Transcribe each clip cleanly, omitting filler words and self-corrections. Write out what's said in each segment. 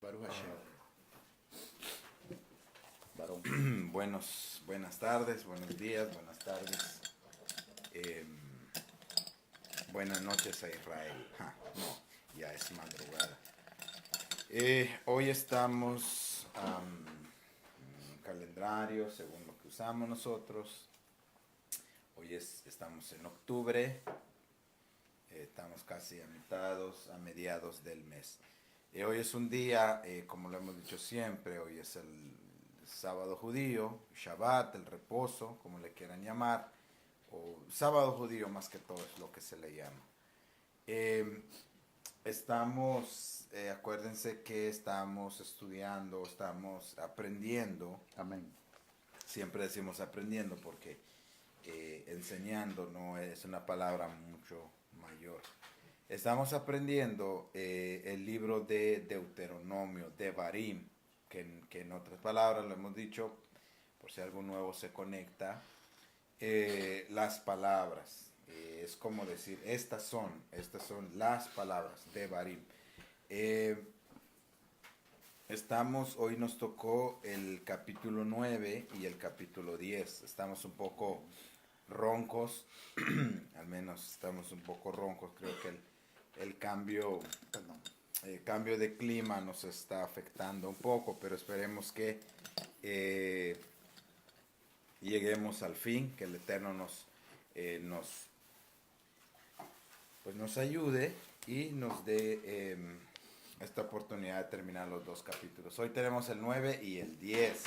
Baruch Hashem. Varón. Buenas tardes, buenos días, buenas tardes. Eh, Buenas noches a Israel. No, ya es madrugada. Hoy estamos en un calendario según lo que usamos nosotros. Hoy estamos en octubre. Estamos casi a mediados del mes. Hoy es un día, como lo hemos dicho siempre, hoy es el sábado judío, Shabbat, el reposo, como le quieran llamar, o sábado judío más que todo es lo que se le llama. Acuérdense que estamos estudiando, estamos aprendiendo. Amén. Siempre decimos aprendiendo porque enseñando no es una palabra mucho mayor. Estamos aprendiendo el libro de Deuteronomio, de Barim, que en otras palabras lo hemos dicho, por si algo nuevo se conecta, las palabras. Es como decir, estas son las palabras de Barim. Hoy nos tocó el capítulo 9 y el capítulo 10. Estamos un poco roncos, al menos estamos un poco roncos, creo que el cambio de clima nos está afectando un poco, pero esperemos que lleguemos al fin, que el Eterno nos ayude y nos dé esta oportunidad de terminar los dos capítulos. Hoy tenemos el 9 y el 10.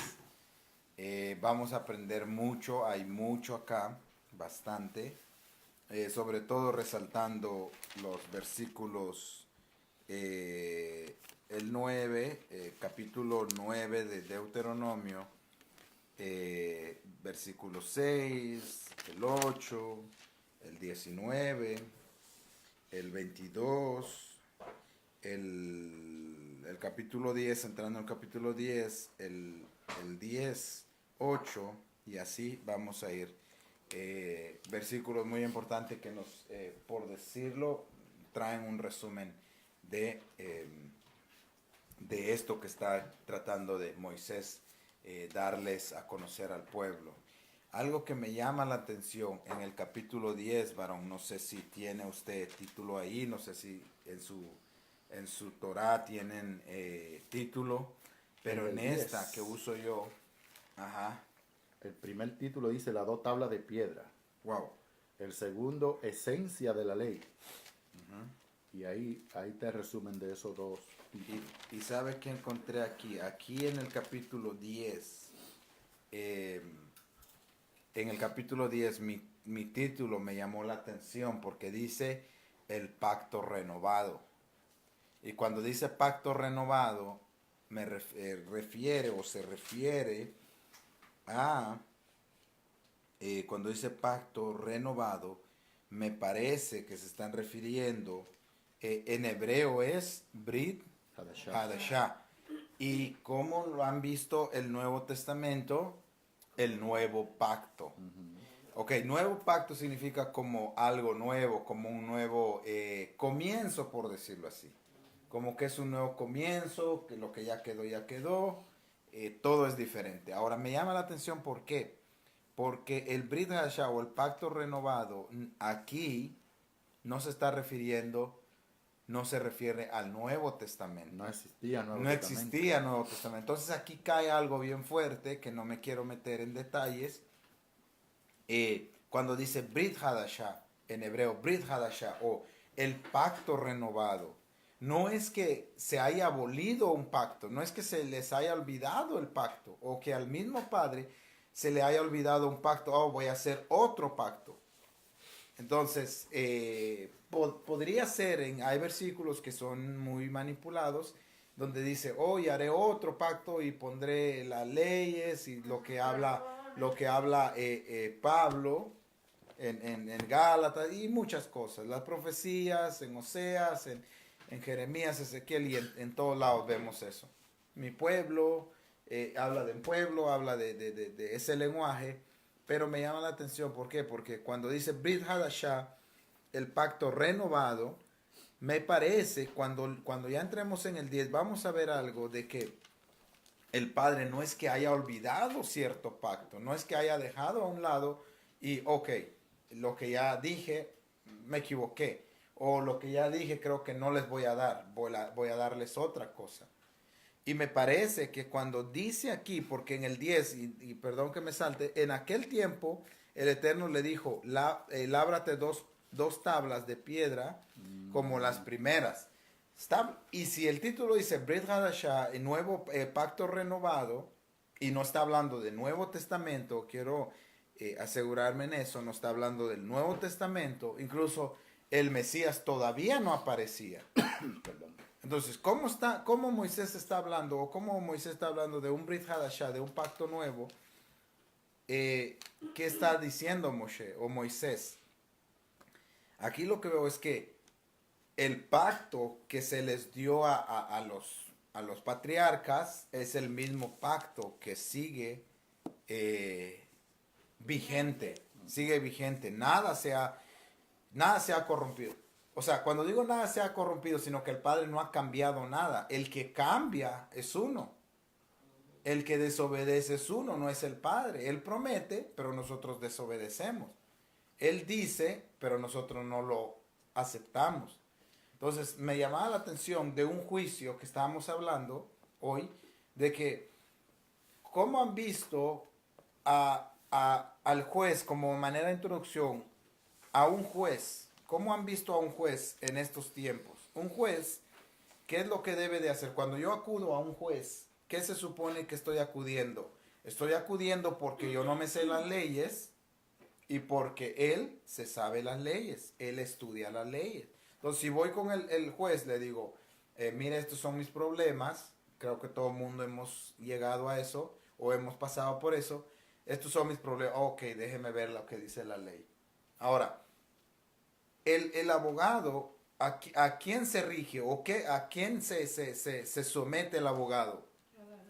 Vamos a aprender mucho, hay mucho acá, bastante. Sobre todo resaltando los versículos, el 9, capítulo 9 de Deuteronomio, versículo 6, el 8, el 19, el 22, el capítulo 10, entrando en el capítulo 10, el 10, 8, y así vamos a ir. Versículos muy importantes que nos, por decirlo, traen un resumen de esto que está tratando de Moisés darles a conocer al pueblo. Algo que me llama la atención en el capítulo 10, varón, no sé si tiene usted título ahí, no sé si en su Torah tienen título, pero en esta 10. que uso yo, ajá, El primer título dice las dos tablas de piedra. wow. El segundo, esencia de la ley. Y ahí te resumen de esos dos títulos. Y sabe que encontré aquí en el capítulo 10, en el capítulo 10 mi título me llamó la atención porque dice el pacto renovado. Y cuando dice pacto renovado, se refiere a, cuando dice pacto renovado, me parece que se están refiriendo, en hebreo es Brit Hadashah. Hadashah. Y como lo han visto el Nuevo Testamento, el nuevo pacto. Ok, nuevo pacto significa como algo nuevo, como un nuevo comienzo, por decirlo así. Como que es un nuevo comienzo, que lo que ya quedó, todo es diferente. Ahora me llama la atención, ¿por qué? Porque el Brit Hadashah o el pacto renovado aquí no se está refiriendo, no se refiere al Nuevo Testamento. No existía Nuevo No Testamento. existía Nuevo Testamento. Entonces aquí cae algo bien fuerte que no me quiero meter en detalles. Cuando dice Brit Hadashah, en hebreo Brit Hadashah o el pacto renovado, no es que se haya abolido un pacto, no es que se les haya olvidado el pacto o que al mismo Padre se le haya olvidado un pacto, oh, voy a hacer otro pacto. Entonces, podría ser, hay versículos que son muy manipulados, donde dice, hoy haré otro pacto y pondré las leyes y lo que habla Pablo en Gálatas y muchas cosas, las profecías en Oseas, en Jeremías, Ezequiel y en todos lados vemos eso. Mi pueblo, habla de un pueblo, habla de ese lenguaje. Pero me llama la atención, ¿por qué? Porque cuando dice Brit Hadashah, el pacto renovado, me parece, cuando ya entremos en el 10, vamos a ver algo de que el Padre no es que haya olvidado cierto pacto, no es que haya dejado a un lado y, ok, lo que ya dije, me equivoqué, o lo que ya dije creo que no les voy a dar, voy a darles otra cosa. Y me parece que cuando dice aquí, porque en el 10, y perdón que me salte, en aquel tiempo el Eterno le dijo, lábrate dos tablas de piedra como las primeras. Y si el título dice Brit Hadashah, el nuevo pacto renovado, y no está hablando de Nuevo Testamento, quiero asegurarme en eso, no está hablando del Nuevo Testamento, incluso el Mesías todavía no aparecía. Perdón. Entonces, ¿cómo Moisés está hablando, o cómo Moisés está hablando de un Brit Hadashah, de un pacto nuevo? ¿Qué está diciendo Moshe o Moisés? Aquí lo que veo es que el pacto que se les dio a los patriarcas es el mismo pacto que sigue vigente, nada se ha corrompido. O sea, cuando digo nada se ha corrompido, sino que el Padre no ha cambiado nada. El que cambia es uno. El que desobedece es uno, no es el Padre. Él promete, pero nosotros desobedecemos. Él dice, pero nosotros no lo aceptamos. Entonces, me llamaba la atención de un juicio que estábamos hablando hoy, de que cómo han visto al juez, como manera de introducción, a un juez. ¿Cómo han visto a un juez en estos tiempos? Un juez, ¿qué es lo que debe de hacer? Cuando yo acudo a un juez, ¿qué se supone que estoy acudiendo? Estoy acudiendo porque yo no me sé las leyes y porque él se sabe las leyes, él estudia las leyes. Entonces, si voy con el juez, le digo, mire, estos son mis problemas, creo que todo el mundo hemos llegado a eso o hemos pasado por eso, estos son mis problemas, ok, déjeme ver lo que dice la ley. Ahora, el abogado, ¿a quién se rige o a quién se somete el abogado?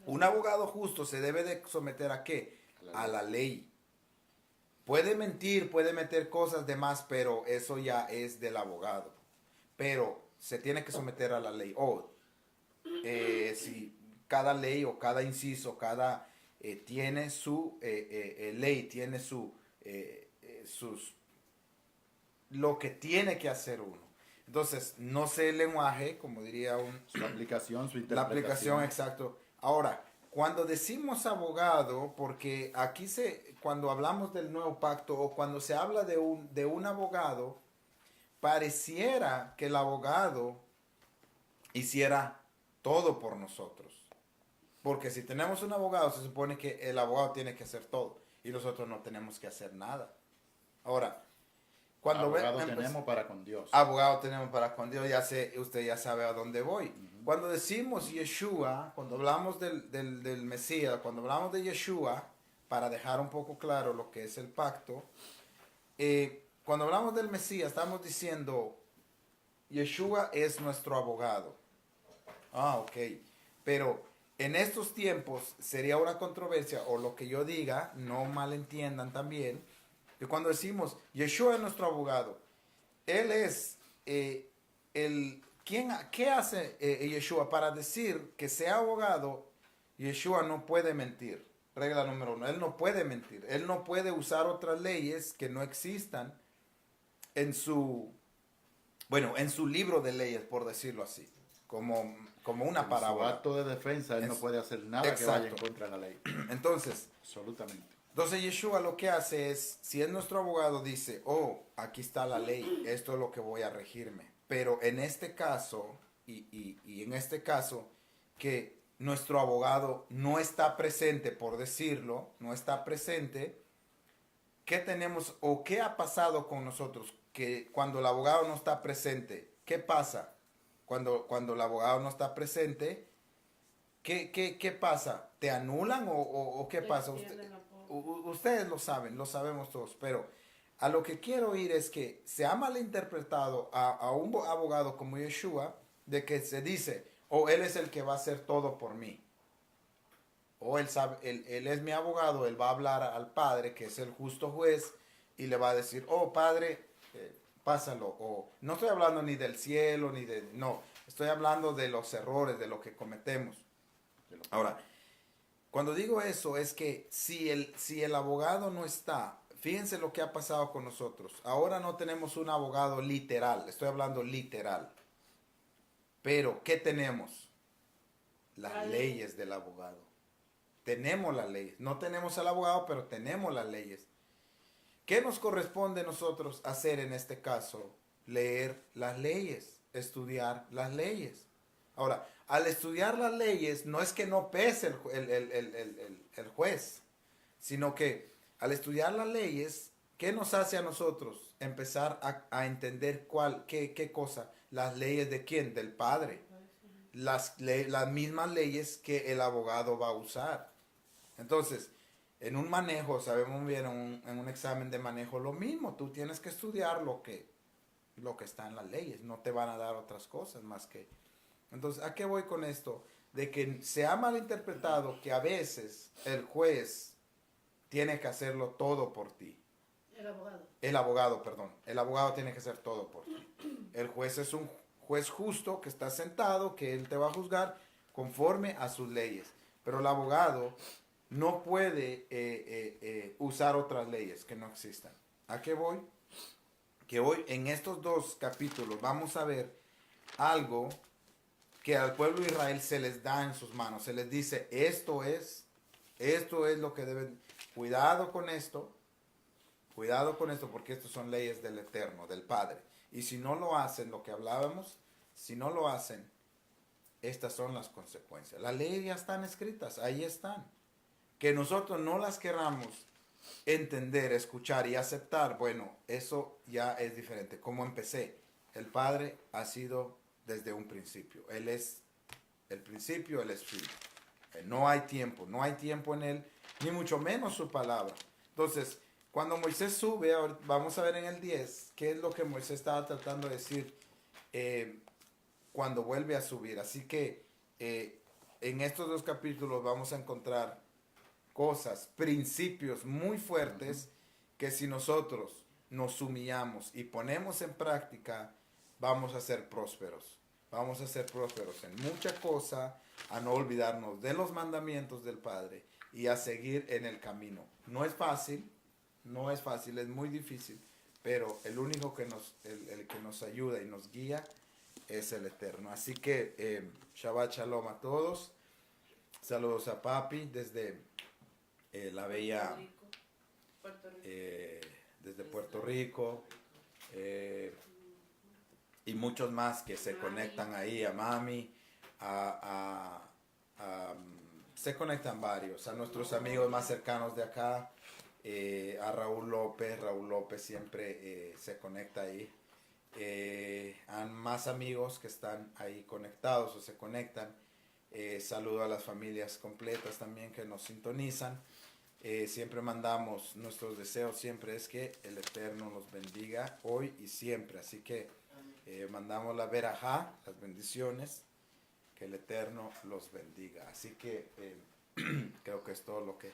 Un abogado justo se debe de someter ¿a qué? A la ley. Puede mentir, puede meter cosas de más, pero eso ya es del abogado. Pero se tiene que someter a la ley. Si cada ley o cada inciso, tiene su ley, tiene lo que tiene que hacer uno. Entonces, no sé el lenguaje, como diría su aplicación, su interpretación. la aplicación, exacto. Ahora, cuando decimos abogado, porque aquí cuando hablamos del nuevo pacto o cuando se habla de un abogado, pareciera que el abogado hiciera todo por nosotros. Porque si tenemos un abogado, se supone que el abogado tiene que hacer todo y nosotros no tenemos que hacer nada. Ahora, cuando abogado tenemos para con Dios. Abogado tenemos para con Dios, usted ya sabe a dónde voy. Cuando decimos Yeshua, cuando hablamos del Mesías, cuando hablamos de Yeshua, para dejar un poco claro lo que es el pacto, cuando hablamos del Mesías, estamos diciendo, Yeshua es nuestro abogado. Ok. Pero en estos tiempos sería una controversia, o lo que yo diga, no malentiendan también, que cuando decimos, Yeshua es nuestro abogado, Él es ¿qué hace Yeshua? Para decir que sea abogado, Yeshua no puede mentir. Regla número 1, Él no puede mentir. Él no puede usar otras leyes que no existan en su libro de leyes, por decirlo así, como una parábola. En su acto de defensa, Él no puede hacer nada que vaya en contra de la ley. Entonces, absolutamente. Entonces Yeshua lo que hace es, si es nuestro abogado, dice, aquí está la ley, esto es lo que voy a regirme. Pero en este caso, y en este caso, que nuestro abogado no está presente, por decirlo, no está presente, ¿qué tenemos o qué ha pasado con nosotros? Que cuando el abogado no está presente, ¿qué pasa? Cuando el abogado no está presente, ¿qué pasa? ¿Te anulan o qué pasa? Ustedes lo saben, lo sabemos todos, pero a lo que quiero ir es que se ha malinterpretado a un abogado como Yeshua, de que se dice, él es el que va a hacer todo por mí. Él es mi abogado, él va a hablar al Padre, que es el justo juez, y le va a decir, Padre, pásalo. O no estoy hablando ni del cielo, ni de... No, estoy hablando de los errores, de lo que cometemos. Ahora, cuando digo eso es que si el abogado no está, fíjense lo que ha pasado con nosotros. Ahora no tenemos un abogado literal, estoy hablando literal. Pero, ¿qué tenemos? Las leyes del abogado. Tenemos las leyes. No tenemos al abogado, pero tenemos las leyes. ¿Qué nos corresponde a nosotros hacer en este caso? Leer las leyes, estudiar las leyes. Ahora, al estudiar las leyes, no es que no pese el juez, sino que al estudiar las leyes, ¿qué nos hace a nosotros? Empezar a entender qué cosa. Las leyes de quién, del Padre. Las mismas leyes que el abogado va a usar. Entonces, en un manejo, sabemos bien, en un examen de manejo, lo mismo. Tú tienes que estudiar lo que está en las leyes. No te van a dar otras cosas más que... Entonces, ¿a qué voy con esto? De que se ha malinterpretado que a veces el juez tiene que hacerlo todo por ti. El abogado tiene que hacer todo por ti. El juez es un juez justo que está sentado, que él te va a juzgar conforme a sus leyes. Pero el abogado no puede usar otras leyes que no existan. ¿A qué voy? Que hoy en estos 2 capítulos vamos a ver algo que al pueblo de Israel se les da en sus manos. Se les dice, esto es lo que deben... Cuidado con esto porque estas son leyes del Eterno, del Padre. Y si no lo hacen, lo que hablábamos, si no lo hacen, estas son las consecuencias. Las leyes ya están escritas, ahí están. Que nosotros no las queramos entender, escuchar y aceptar, bueno, eso ya es diferente. Como empecé, el Padre ha sido desde un principio. Él es el principio, Él es fin. No hay tiempo en Él, ni mucho menos su palabra. Entonces, cuando Moisés sube, vamos a ver en el 10, qué es lo que Moisés estaba tratando de decir cuando vuelve a subir. Así que en estos 2 capítulos vamos a encontrar cosas, principios muy fuertes que si nosotros nos humillamos y ponemos en práctica, vamos a ser prósperos. Vamos a ser prósperos en mucha cosa, a no olvidarnos de los mandamientos del Padre y a seguir en el camino. No es fácil, es muy difícil, pero el único que el que nos ayuda y nos guía es el Eterno. Así que Shabbat Shalom a todos. Saludos a Papi desde la bella desde Puerto Rico y muchos más que se conectan ahí, a Mami, se conectan varios, a nuestros amigos más cercanos de acá, a Raúl López siempre se conecta ahí, a más amigos que están ahí conectados o se conectan. Saludo a las familias completas también que nos sintonizan. Siempre mandamos nuestros deseos, siempre es que el Eterno los bendiga hoy y siempre. Así que mandamos la verajá, las bendiciones, que el Eterno los bendiga. Así que creo que es todo lo que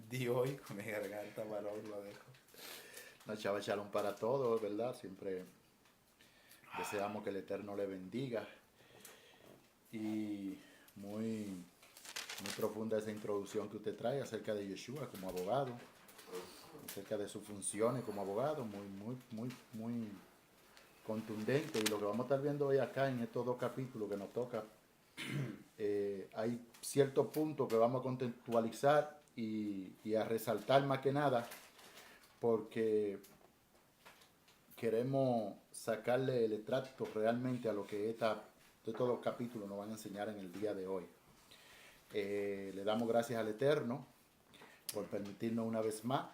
di hoy con mi garganta, varón, lo dejo. No, Shabbat Shalom para todos, ¿verdad? Siempre deseamos que el Eterno le bendiga. Y muy profunda esa introducción que usted trae acerca de Yeshua como abogado, acerca de sus funciones como abogado, muy contundente. Y lo que vamos a estar viendo hoy acá en estos 2 capítulos que nos toca, hay ciertos puntos que vamos a contextualizar y a resaltar más que nada, porque queremos sacarle el extracto realmente a lo que estos 2 capítulos nos van a enseñar en el día de hoy. Le damos gracias al Eterno por permitirnos una vez más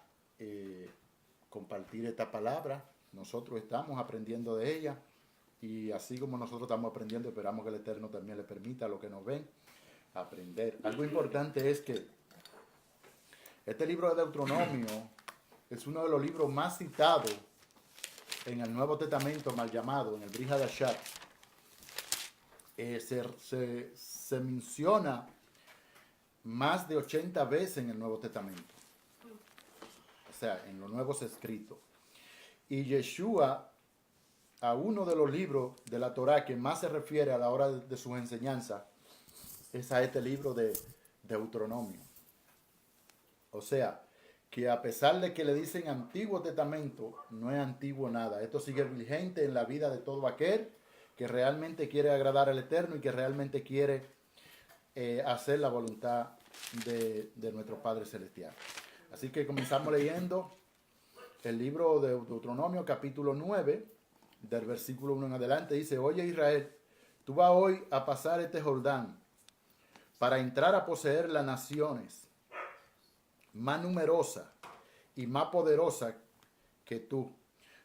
compartir esta palabra. Nosotros estamos aprendiendo de ella y así como nosotros estamos aprendiendo, esperamos que el Eterno también le permita a los que nos ven aprender. Algo importante es que este libro de Deuteronomio es uno de los libros más citados en el Nuevo Testamento, mal llamado, en el Brit Hadashah. Se menciona más de 80 veces en el Nuevo Testamento, o sea, en los nuevos escritos. Y Yeshua a uno de los libros de la Torá que más se refiere a la hora de sus enseñanzas, es a este libro de Deuteronomio. O sea, que a pesar de que le dicen Antiguo Testamento, no es antiguo nada. Esto sigue vigente en la vida de todo aquel que realmente quiere agradar al Eterno y que realmente quiere hacer la voluntad de nuestro Padre Celestial. Así que comenzamos leyendo el libro de Deuteronomio, capítulo 9, del versículo 1 en adelante. Dice: Oye Israel, tú vas hoy a pasar este Jordán para entrar a poseer las naciones más numerosas y más poderosas que tú,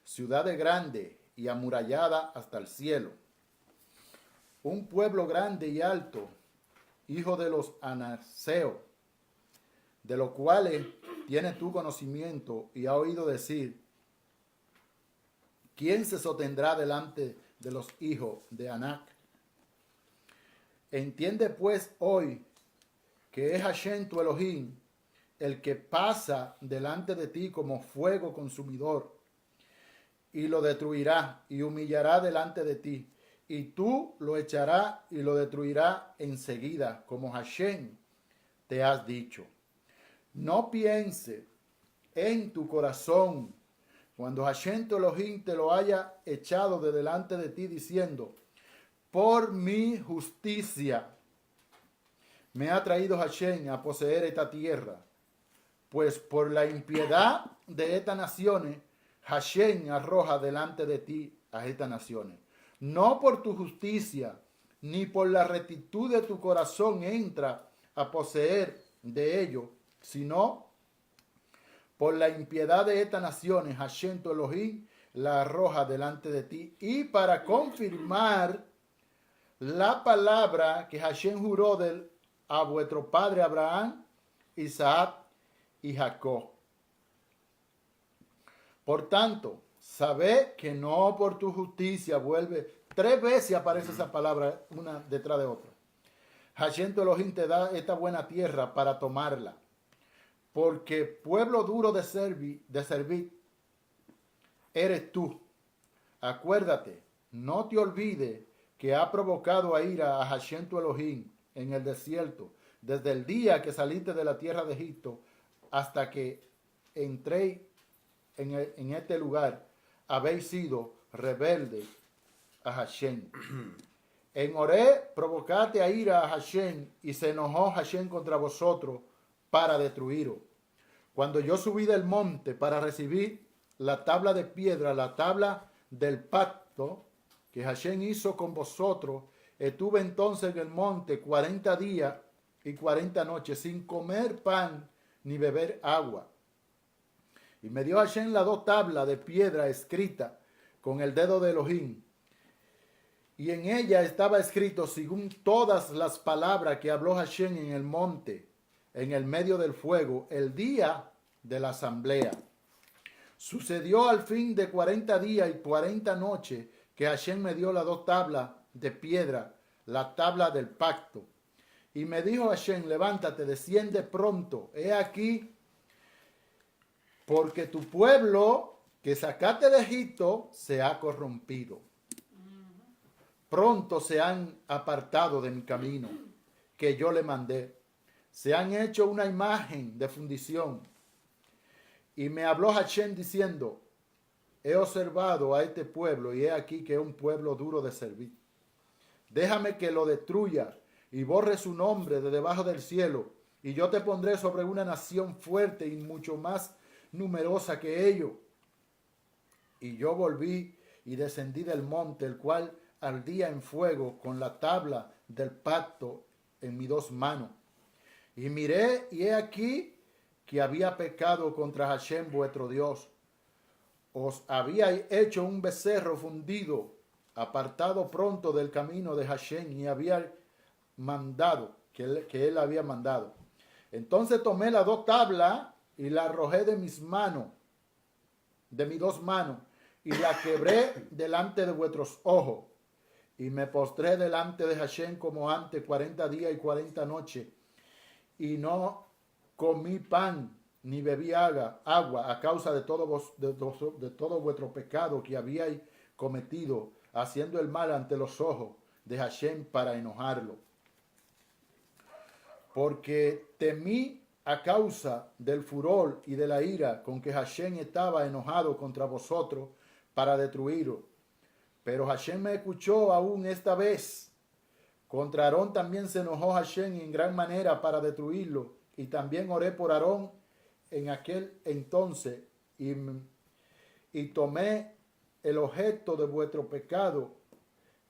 ciudades grandes y amuralladas hasta el cielo, un pueblo grande y alto, hijo de los anaseos, de los cuales tienes tu conocimiento y has oído decir: ¿quién se sostendrá delante de los hijos de Anac? Entiende pues hoy que es Hashem tu Elohim, el que pasa delante de ti como fuego consumidor, y lo destruirá y humillará delante de ti, y tú lo echarás y lo destruirás enseguida, como Hashem te has dicho. No piense en tu corazón cuando Hashem tu Elohim te lo haya echado de delante de ti, diciendo: por mi justicia me ha traído Hashem a poseer esta tierra. Pues por la impiedad de estas naciones, Hashem arroja delante de ti a estas naciones. No por tu justicia, ni por la rectitud de tu corazón entra a poseer de ellos, sino por la impiedad de estas naciones, Hashem tu Elohim la arroja delante de ti. Y para confirmar la palabra que Hashem juró a vuestro padre Abraham, Isaac y Jacob. Por tanto, sabed que no por tu justicia vuelve. 3 veces aparece esa palabra, una detrás de otra. Hashem tu Elohim te da esta buena tierra para tomarla, porque pueblo duro de servir eres tú. Acuérdate, no te olvides que ha provocado a ira a Hashem tu Elohim en el desierto, desde el día que saliste de la tierra de Egipto hasta que entré en este lugar. Habéis sido rebeldes a Hashem. En Horé provocaste a ira a Hashem, y se enojó Hashem contra vosotros para destruiros. Cuando yo subí del monte para recibir la tabla de piedra, la tabla del pacto que Hashem hizo con vosotros, estuve entonces en el monte 40 días y 40 noches sin comer pan ni beber agua. Y me dio Hashem las 2 tablas de piedra escritas con el dedo de Elohim. Y en ella estaba escrito según todas las palabras que habló Hashem en el monte, en el medio del fuego, el día de la asamblea. Sucedió al fin de 40 días y 40 noches que Hashem me dio las 2 tablas de piedra, la tabla del pacto. Y me dijo Hashem: levántate, desciende pronto. He aquí, porque tu pueblo que sacaste de Egipto se ha corrompido. Pronto se han apartado de mi camino que yo le mandé. Se han hecho una imagen de fundición. Y me habló Hashem diciendo: he observado a este pueblo y he aquí que es un pueblo duro de servir. Déjame que lo destruya y borre su nombre de debajo del cielo, y yo te pondré sobre una nación fuerte y mucho más numerosa que ellos. Y yo volví y descendí del monte, el cual ardía en fuego, con la tabla del pacto en mis 2 manos. Y miré, y he aquí que había pecado contra Hashem vuestro Dios. Os había hecho un becerro fundido, apartado pronto del camino de Hashem, y había mandado, que él había mandado. Entonces tomé las 2 tablas y las arrojé de mis manos, de mis 2 manos, y la quebré delante de vuestros ojos. Y me postré delante de Hashem como antes 40 días y 40 noches, y no comí pan ni bebí agua a causa de todo vuestro pecado que habíais cometido, haciendo el mal ante los ojos de Hashem para enojarlo. Porque temí a causa del furor y de la ira con que Hashem estaba enojado contra vosotros para destruiros. Pero Hashem me escuchó aún esta vez. Contra Aarón también se enojó Hashem en gran manera para destruirlo. Y también oré por Aarón en aquel entonces y tomé el objeto de vuestro pecado,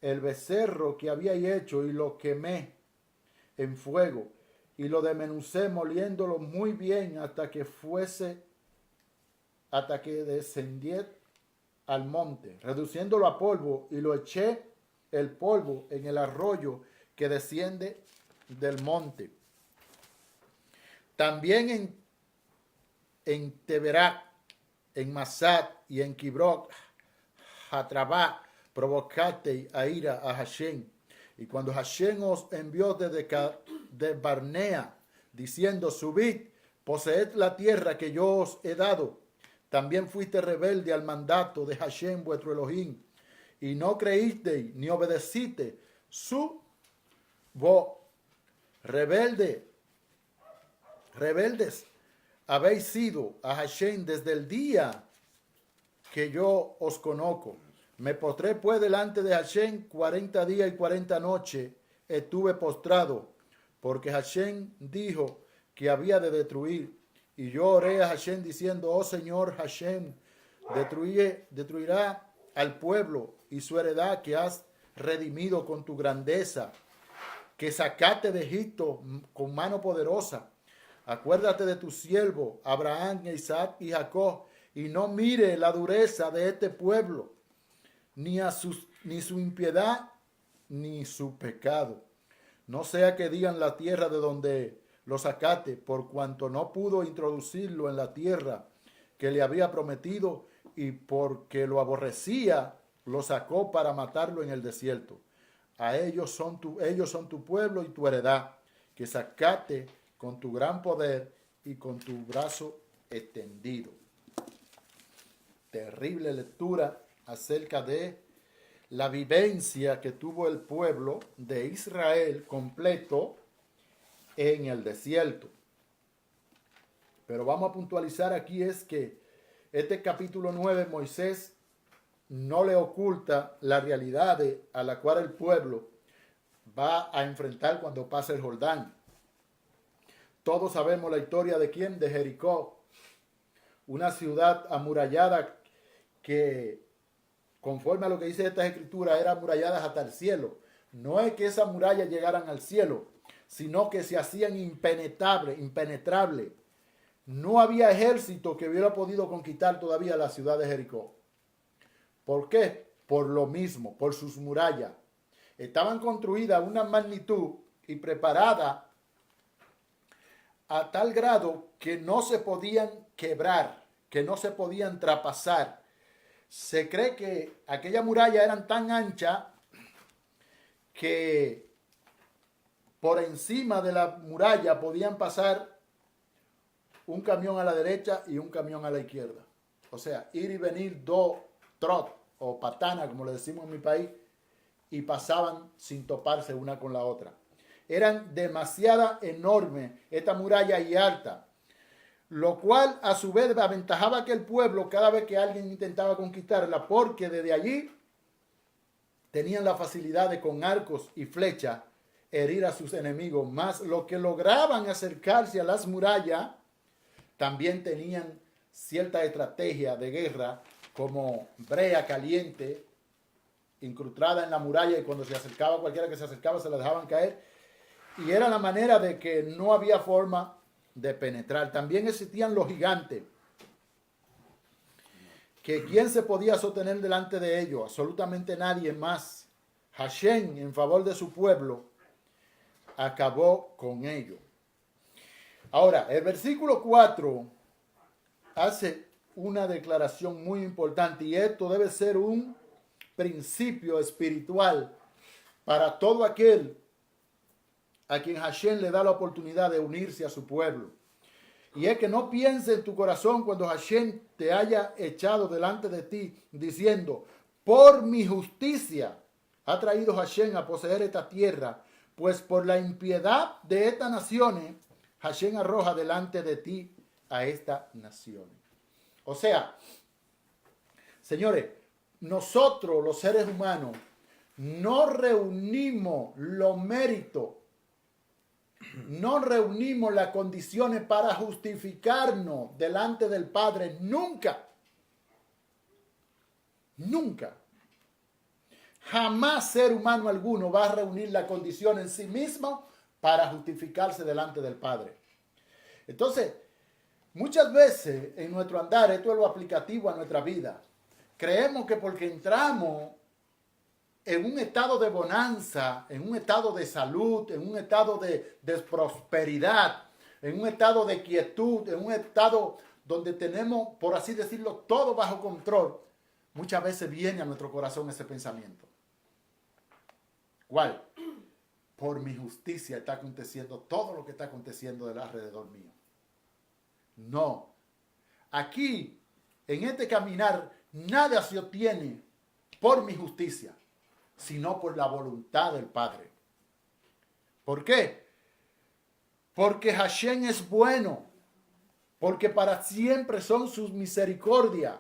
el becerro que habíais hecho, y lo quemé en fuego. Y lo desmenucé moliéndolo muy bien hasta que descendiera al monte, reduciéndolo a polvo, y lo eché el polvo en el arroyo que desciende del monte. También en Teberá, en Masat y en Kibrot, Hatrabá, provocaste a ira a Hashem. Y cuando Hashem os envió de Barnea, diciendo, subid, poseed la tierra que yo os he dado, también fuiste rebelde al mandato de Hashem vuestro Elohim, y no creísteis ni obedeciste su voz. Rebeldes habéis sido a Hashem desde el día que yo os conozco. Me postré pues delante de Hashem 40 días y 40 noches estuve postrado, porque Hashem dijo que había de destruir. Y yo oré a Hashem diciendo, oh Señor Hashem, destruirá al pueblo y su heredad que has redimido con tu grandeza, que sacaste de Egipto con mano poderosa. Acuérdate de tu siervo Abraham, Isaac y Jacob, y no mire la dureza de este pueblo, ni su impiedad, ni su pecado. No sea que digan la tierra de donde lo sacaste, por cuanto no pudo introducirlo en la tierra que le había prometido, y porque lo aborrecía, lo sacó para matarlo en el desierto. Ellos son tu pueblo y tu heredad, que sacaste con tu gran poder y con tu brazo extendido. Terrible lectura acerca de la vivencia que tuvo el pueblo de Israel completo en el desierto. Pero vamos a puntualizar aquí es que este capítulo 9, Moisés no le oculta la realidad a la cual el pueblo va a enfrentar cuando pase el Jordán. Todos sabemos la historia de quién, de Jericó, una ciudad amurallada que, conforme a lo que dice esta escritura, era amurallada hasta el cielo. No es que esas murallas llegaran al cielo, sino que se hacían impenetrables. No había ejército que hubiera podido conquistar todavía la ciudad de Jericó. ¿Por qué? Por lo mismo, por sus murallas. Estaban construidas a una magnitud y preparadas a tal grado que no se podían quebrar, que no se podían traspasar. Se cree que aquellas murallas eran tan anchas que por encima de la muralla podían pasar un camión a la derecha y un camión a la izquierda. O sea, ir y venir dos trot o patana, como le decimos en mi país, y pasaban sin toparse una con la otra. Eran demasiado enormes esta muralla y alta, lo cual a su vez aventajaba a aquel pueblo cada vez que alguien intentaba conquistarla, porque desde allí tenían la facilidad de con arcos y flechas herir a sus enemigos, más los que lograban acercarse a las murallas también tenían cierta estrategia de guerra, como brea caliente incrustada en la muralla, y cuando se acercaba, cualquiera que se acercaba se la dejaban caer, y era la manera de que no había forma de penetrar. También existían los gigantes, que quién se podía sostener delante de ellos, absolutamente nadie más. Hashem, en favor de su pueblo, acabó con ellos. Ahora, el versículo 4 hace una declaración muy importante, y esto debe ser un principio espiritual para todo aquel a quien Hashem le da la oportunidad de unirse a su pueblo. Y es que no piense en tu corazón cuando Hashem te haya echado delante de ti, diciendo, por mi justicia ha traído Hashem a poseer esta tierra, pues por la impiedad de estas naciones, Hashem arroja delante de ti a estas naciones. O sea, señores, nosotros los seres humanos no reunimos los méritos, no reunimos las condiciones para justificarnos delante del Padre nunca. Nunca. Jamás ser humano alguno va a reunir la condición en sí mismo para justificarse delante del Padre. Entonces, muchas veces en nuestro andar, esto es lo aplicativo a nuestra vida, creemos que porque entramos en un estado de bonanza, en un estado de salud, en un estado de prosperidad, en un estado de quietud, en un estado donde tenemos, por así decirlo, todo bajo control, muchas veces viene a nuestro corazón ese pensamiento. ¿Cuál? Por mi justicia está aconteciendo todo lo que está aconteciendo del alrededor mío. No. Aquí, en este caminar, nada se obtiene por mi justicia, sino por la voluntad del Padre. ¿Por qué? Porque Hashem es bueno, porque para siempre son sus misericordias,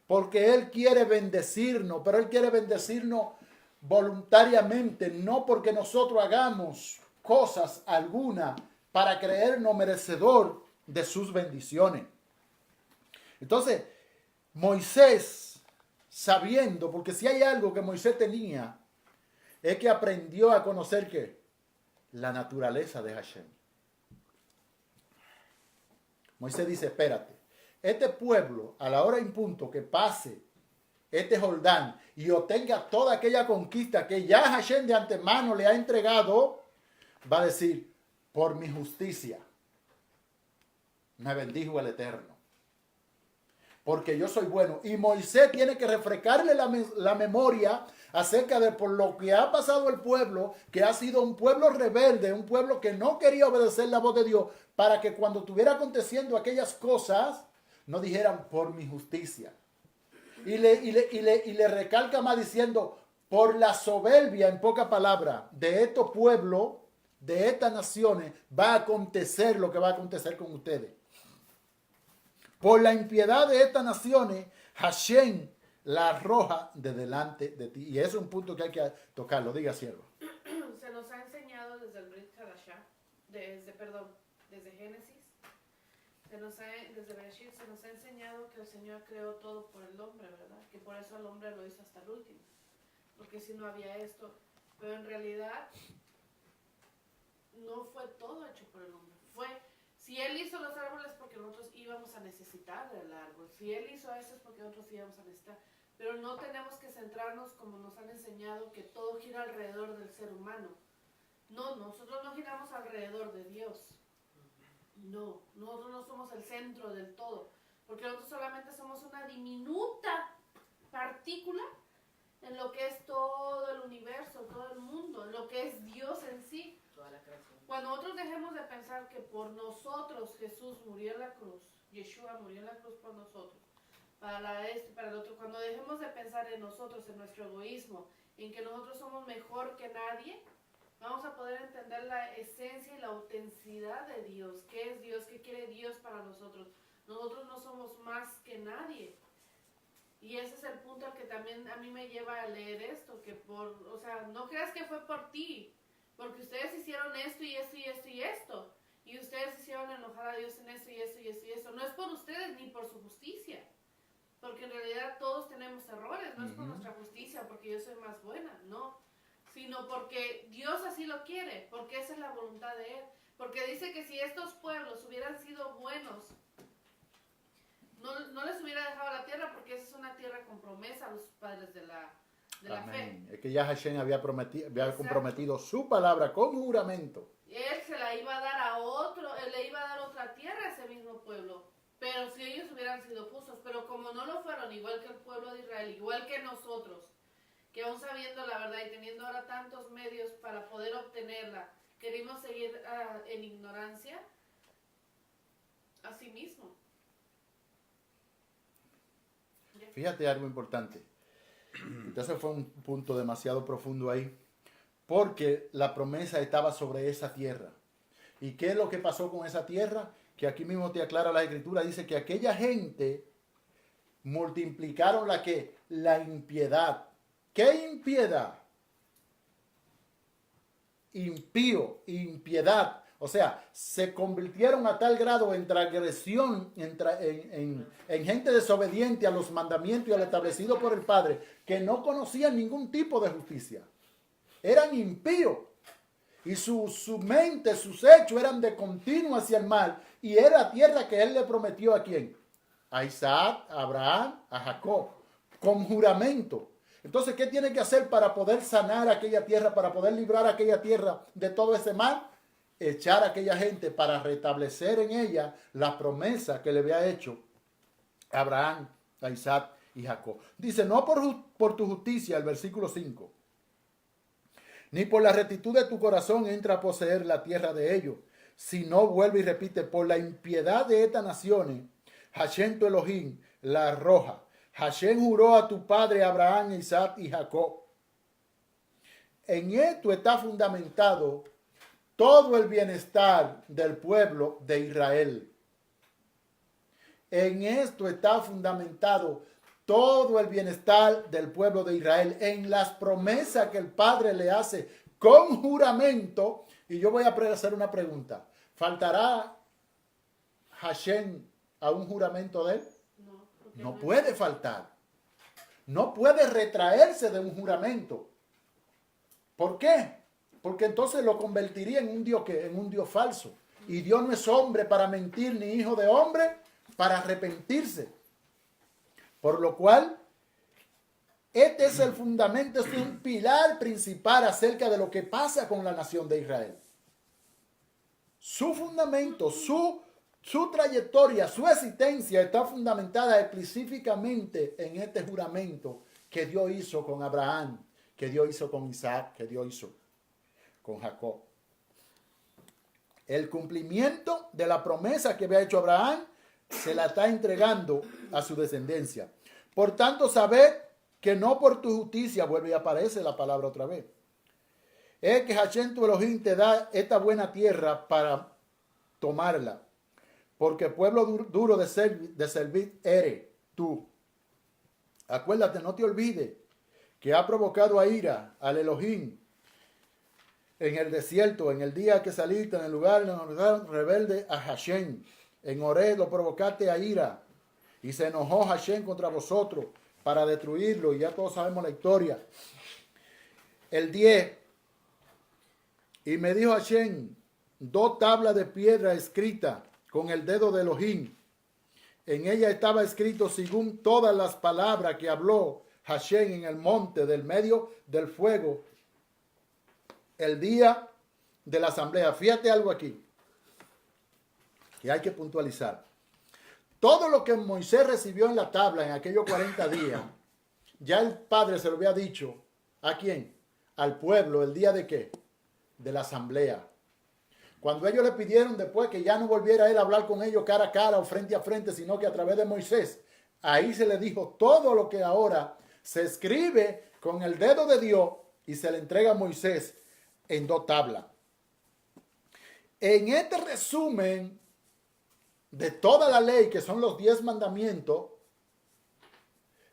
porque Él quiere bendecirnos, pero Él quiere bendecirnos voluntariamente, no porque nosotros hagamos cosas alguna para creernos merecedor de sus bendiciones. Entonces, Moisés, sabiendo, porque si hay algo que Moisés tenía, es que aprendió a conocer ¿qué? La naturaleza de Hashem. Moisés dice, espérate, este pueblo a la hora en punto que pase este Jordán y obtenga toda aquella conquista que ya Hashem de antemano le ha entregado, va a decir, por mi justicia me bendijo el Eterno, porque yo soy bueno. Y Moisés tiene que refrescarle la memoria acerca de por lo que ha pasado el pueblo, que ha sido un pueblo rebelde, un pueblo que no quería obedecer la voz de Dios, para que cuando estuviera aconteciendo aquellas cosas, no dijeran por mi justicia. Y le recalca más diciendo, por la soberbia, en pocas palabras, de estos pueblos, de estas naciones, va a acontecer lo que va a acontecer con ustedes. Por la impiedad de estas naciones, Hashem la arroja de delante de ti. Y ese es un punto que hay que tocarlo. Diga, siervo. Se nos ha enseñado desde el Brit Hadashah, desde Génesis, desde Bereshit, se nos ha enseñado que el Señor creó todo por el hombre, ¿verdad? Que por eso el hombre lo hizo hasta el último. Porque si no había esto. Pero en realidad, no fue todo hecho por el hombre. Si Él hizo los árboles porque nosotros íbamos a necesitar del árbol. Si Él hizo eso es porque nosotros íbamos a necesitar. Pero no tenemos que centrarnos, como nos han enseñado, que todo gira alrededor del ser humano. No, nosotros no giramos alrededor de Dios. No, nosotros no somos el centro del todo. Porque nosotros solamente somos una diminuta partícula en lo que es todo el universo, todo el mundo, en lo que es Dios en sí. Toda la creación. Cuando nosotros dejemos de pensar que por nosotros Jesús murió en la cruz, Yeshua murió en la cruz por nosotros, para el otro, cuando dejemos de pensar en nosotros, en nuestro egoísmo, en que nosotros somos mejor que nadie, vamos a poder entender la esencia y la autenticidad de Dios. ¿Qué es Dios? ¿Qué quiere Dios para nosotros? Nosotros no somos más que nadie. Y ese es el punto al que también a mí me lleva a leer esto, que no creas que fue por ti, porque ustedes hicieron esto y esto y esto y esto, y ustedes hicieron enojar a Dios en esto y esto y esto y esto. No es por ustedes ni por su justicia, porque en realidad todos tenemos errores, no es por nuestra justicia, porque yo soy más buena, no, sino porque Dios así lo quiere, porque esa es la voluntad de Él, porque dice que si estos pueblos hubieran sido buenos, no les hubiera dejado la tierra, porque esa es una tierra con promesa a los padres de la fe. Es que ya Hashem había comprometido su palabra con juramento. Él se la iba a dar a otro, él le iba a dar otra tierra a ese mismo pueblo. Pero si ellos hubieran sido justos, pero como no lo fueron, igual que el pueblo de Israel, igual que nosotros, que aún sabiendo la verdad y teniendo ahora tantos medios para poder obtenerla, queremos seguir en ignorancia, así mismo. Fíjate algo importante. Entonces fue un punto demasiado profundo ahí, porque la promesa estaba sobre esa tierra. ¿Y qué es lo que pasó con esa tierra? Que aquí mismo te aclara la Escritura, dice que aquella gente multiplicaron la impiedad. ¿Qué impiedad? Impío, impiedad. O sea, se convirtieron a tal grado en transgresión, en gente desobediente a los mandamientos y al establecido por el Padre, que no conocían ningún tipo de justicia. Eran impíos. Y su mente, sus hechos eran de continuo hacia el mal. Y era tierra que Él le prometió ¿a quién? A Isaac, a Abraham, a Jacob. Con juramento. Entonces, ¿qué tiene que hacer para poder sanar aquella tierra, para poder librar aquella tierra de todo ese mal? Echar a aquella gente para restablecer en ella la promesa que le había hecho a Abraham, a Isaac y Jacob. Dice, no por tu justicia, el versículo 5, ni por la rectitud de tu corazón entra a poseer la tierra de ellos, sino vuelve y repite, por la impiedad de estas naciones, Hashem tu Elohim la arroja. Hashem juró a tu padre Abraham, Isaac y Jacob. En esto está fundamentado todo el bienestar del pueblo de Israel. En esto está fundamentado todo el bienestar del pueblo de Israel, en las promesas que el Padre le hace con juramento. Y yo voy a hacer una pregunta. ¿Faltará Hashem a un juramento de él? No puede faltar. No puede retraerse de un juramento. ¿Por qué? Porque entonces lo convertiría en un Dios en un Dios falso. Y Dios no es hombre para mentir, ni hijo de hombre para arrepentirse. Por lo cual, este es el fundamento, es un pilar principal acerca de lo que pasa con la nación de Israel. Su fundamento, su trayectoria, su existencia está fundamentada específicamente en este juramento que Dios hizo con Abraham, que Dios hizo con Isaac, que Dios hizo con Jacob. El cumplimiento de la promesa que había hecho Abraham se la está entregando a su descendencia. Por tanto, sabed que no por tu justicia, vuelve y aparece la palabra otra vez, es que Hashem tu Elohim te da esta buena tierra para tomarla, porque pueblo duro de servir eres tú. Acuérdate, no te olvides que ha provocado a ira al Elohim en el desierto, en el día que saliste en el lugar rebelde a Hashem. En Horeb lo provocaste a ira y se enojó Hashem contra vosotros para destruirlo, y ya todos sabemos la historia. El 10, y me dijo Hashem, 2 tablas de piedra escritas con el dedo de Elohim. En ella estaba escrito según todas las palabras que habló Hashem en el monte del medio del fuego el día de la asamblea. Fíjate algo aquí que hay que puntualizar. Todo lo que Moisés recibió en la tabla en aquellos 40 días, ya el Padre se lo había dicho. ¿A quién? Al pueblo. ¿El día de qué? De la asamblea. Cuando ellos le pidieron después que ya no volviera él a hablar con ellos cara a cara o frente a frente, sino que a través de Moisés, ahí se le dijo todo lo que ahora se escribe con el dedo de Dios y se le entrega a Moisés en 2 tablas. En este resumen de toda la ley, que son los 10 mandamientos,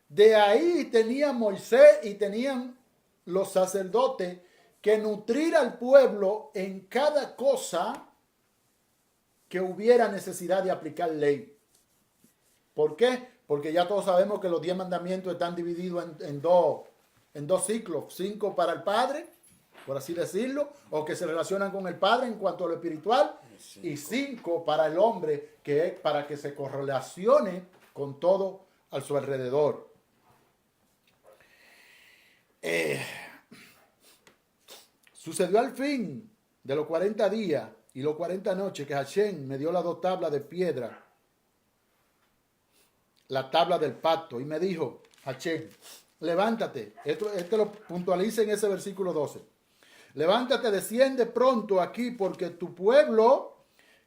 de ahí tenía Moisés y tenían los sacerdotes que nutrir al pueblo en cada cosa que hubiera necesidad de aplicar ley. ¿Por qué? Porque ya todos sabemos que los 10 mandamientos están divididos en dos ciclos. 5 para el Padre, por así decirlo, o que se relacionan con el Padre en cuanto a lo espiritual, y 5 para el hombre, que es para que se correlacione con todo a su alrededor. Sucedió al fin de los 40 días y los 40 noches que Hashem me dio las 2 tablas de piedra, la tabla del pacto, y me dijo, Hashem, levántate. Esto lo puntualiza en ese versículo 12. Levántate, desciende pronto aquí, porque tu pueblo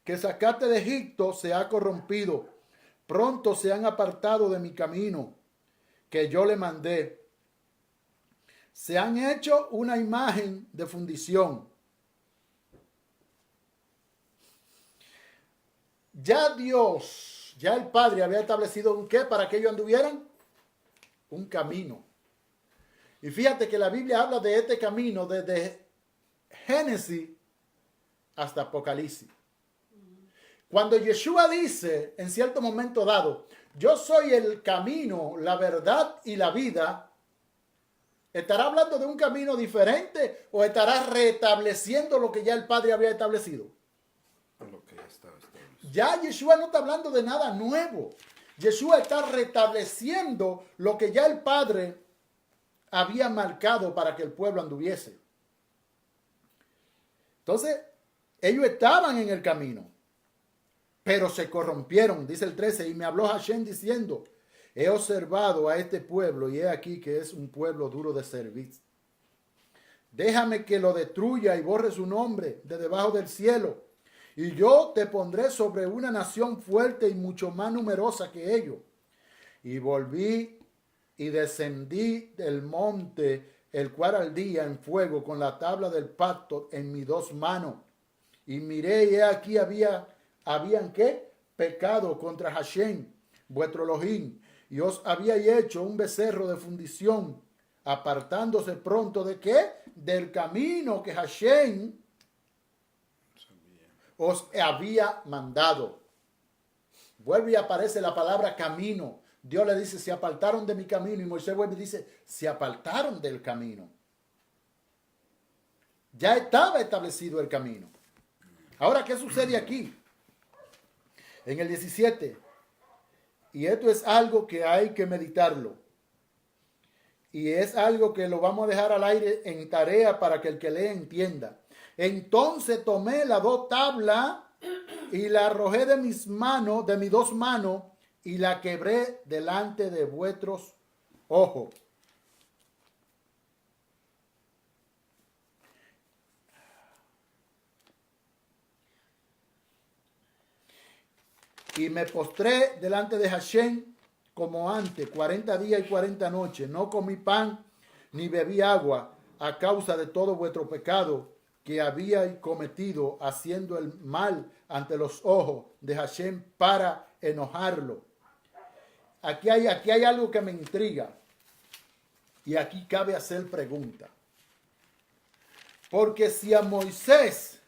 que sacaste de Egipto se ha corrompido. Pronto se han apartado de mi camino que yo le mandé. se han hecho una imagen de fundición. Ya Dios, ya el Padre había establecido un qué para que ellos anduvieran, un camino. Y fíjate que la Biblia habla de este camino desde Génesis hasta Apocalipsis. Cuando Yeshua dice en cierto momento dado, yo soy el camino, la verdad y la vida, ¿estará hablando de un camino diferente o estará restableciendo lo que ya el Padre había establecido? Lo que ya estaba establecido. Ya Yeshua no está hablando de nada nuevo. Yeshua está restableciendo lo que ya el Padre había marcado para que el pueblo anduviese. Entonces, ellos estaban en el camino, pero se corrompieron, dice el 13, y me habló Hashem diciendo, he observado a este pueblo y he aquí que es un pueblo duro de servir. Déjame que lo destruya y borre su nombre de debajo del cielo. Y yo te pondré sobre una nación fuerte y mucho más numerosa que ellos. Y volví y descendí del monte, el cual ardía en fuego, con la tabla del pacto en mis dos manos. Y miré y he aquí habían ¿qué? Pecado contra Hashem, vuestro Elohim. Y os habíais hecho un becerro de fundición, apartándose pronto de ¿qué? Del camino que Hashem os había mandado. Vuelve y aparece la palabra camino. Dios le dice, se apartaron de mi camino. Y Moisés vuelve y dice, se apartaron del camino. Ya estaba establecido el camino. Ahora, ¿qué sucede aquí? En el 17. Y esto es algo que hay que meditarlo. Y es algo que lo vamos a dejar al aire en tarea para que el que lee entienda. Entonces tomé las dos tablas y la arrojé de mis dos manos, y la quebré delante de vuestros ojos. Y me postré delante de Hashem como antes, 40 días y 40 noches. No comí pan ni bebí agua a causa de todo vuestro pecado que habíais cometido, haciendo el mal ante los ojos de Hashem para enojarlo. Aquí hay algo que me intriga. Y aquí cabe hacer pregunta. Porque si a Moisés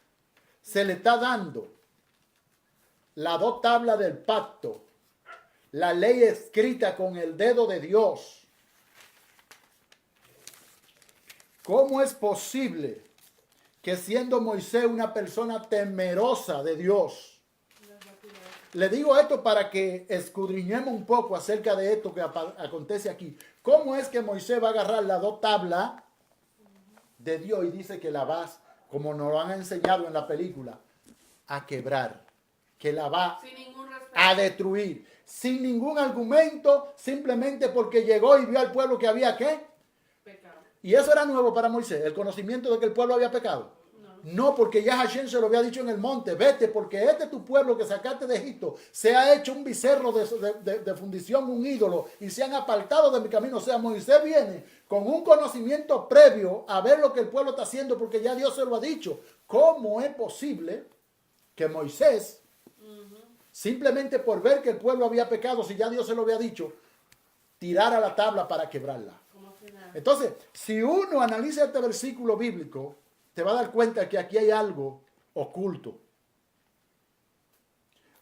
se le está dando las dos tablas del pacto, la ley escrita con el dedo de Dios, ¿cómo es posible que siendo Moisés una persona temerosa de Dios? Le digo esto para que escudriñemos un poco acerca de esto que acontece aquí. ¿Cómo es que Moisés va a agarrar las dos tablas de Dios y dice que la vas, como nos lo han enseñado en la película, a quebrar? Que la va a destruir. Sin ningún argumento, simplemente porque llegó y vio al pueblo que había ¿qué? Pecado. Y eso era nuevo para Moisés, el conocimiento de que el pueblo había pecado. No, porque ya Hashem se lo había dicho en el monte, vete, porque este tu pueblo que sacaste de Egipto se ha hecho un becerro de fundición, un ídolo, y se han apartado de mi camino. O sea, Moisés viene con un conocimiento previo a ver lo que el pueblo está haciendo, porque ya Dios se lo ha dicho. ¿Cómo es posible que Moisés, simplemente por ver que el pueblo había pecado, si ya Dios se lo había dicho, tirara la tabla para quebrarla? Entonces, si uno analiza este versículo bíblico, te va a dar cuenta que aquí hay algo oculto.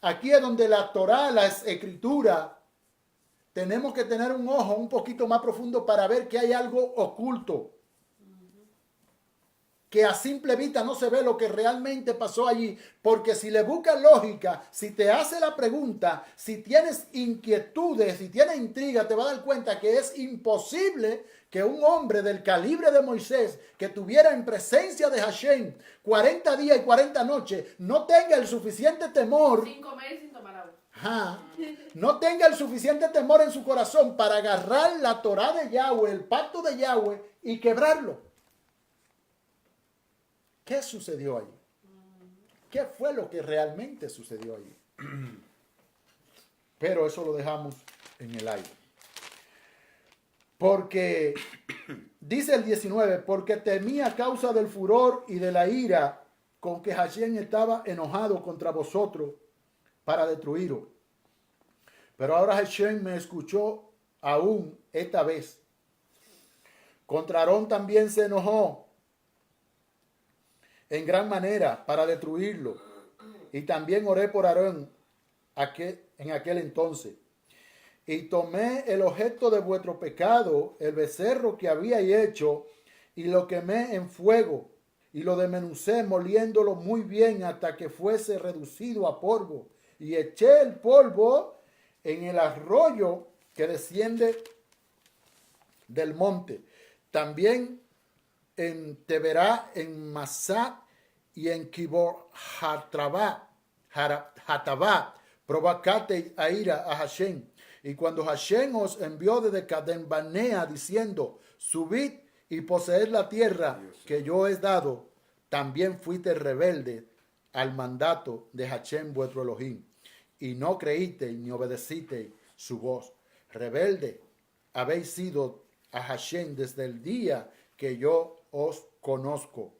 Aquí es donde la Torá, la escritura, tenemos que tener un ojo un poquito más profundo para ver que hay algo oculto. Que a simple vista no se ve lo que realmente pasó allí. Porque si le buscas lógica, si te hace la pregunta, si tienes inquietudes, si tienes intriga, te va a dar cuenta que es imposible que un hombre del calibre de Moisés, que tuviera en presencia de Hashem 40 días y 40 noches, no tenga el suficiente temor. Sin comer y sin tomar agua. No tenga el suficiente temor en su corazón para agarrar la Torá de Yahweh, el pacto de Yahweh, y quebrarlo. ¿Qué sucedió allí? ¿Qué fue lo que realmente sucedió allí? Pero eso lo dejamos en el aire. Porque dice el 19, porque temí a causa del furor y de la ira con que Hashem estaba enojado contra vosotros para destruiros. Pero ahora Hashem me escuchó aún esta vez. Contra Aarón también se enojó en gran manera para destruirlo. Y también oré por Aarón en aquel entonces. Y tomé el objeto de vuestro pecado, el becerro que habíais hecho, y lo quemé en fuego, y lo desmenucé moliéndolo muy bien hasta que fuese reducido a polvo. Y eché el polvo en el arroyo que desciende del monte. También en Teberá, en Masá y en Kibor Hatabá, provocate a ira a Hashem. Y cuando Hashem os envió desde Cadén Barnea diciendo, subid y poseed la tierra que yo he dado, también fuiste rebelde al mandato de Hashem vuestro Elohim, y no creísteis ni obedecisteis su voz. Rebelde habéis sido a Hashem desde el día que yo os conozco.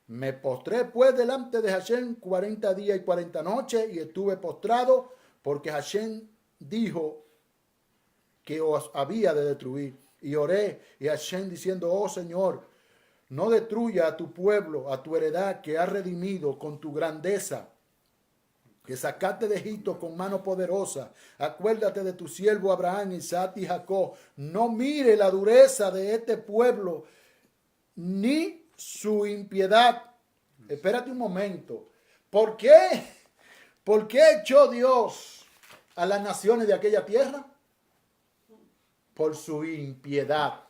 Me postré pues delante de Hashem 40 días y 40 noches, y estuve postrado porque Hashem dijo que os había de destruir. Y oré, y Hashem diciendo, oh Señor, no destruya a tu pueblo, a tu heredad que has redimido con tu grandeza, que sacaste de Egipto con mano poderosa. Acuérdate de tu siervo Abraham, Isaac y Jacob. No mire la dureza de este pueblo, ni su impiedad. Espérate un momento. ¿Por qué? ¿Por qué echó Dios a las naciones de aquella tierra? Por su impiedad.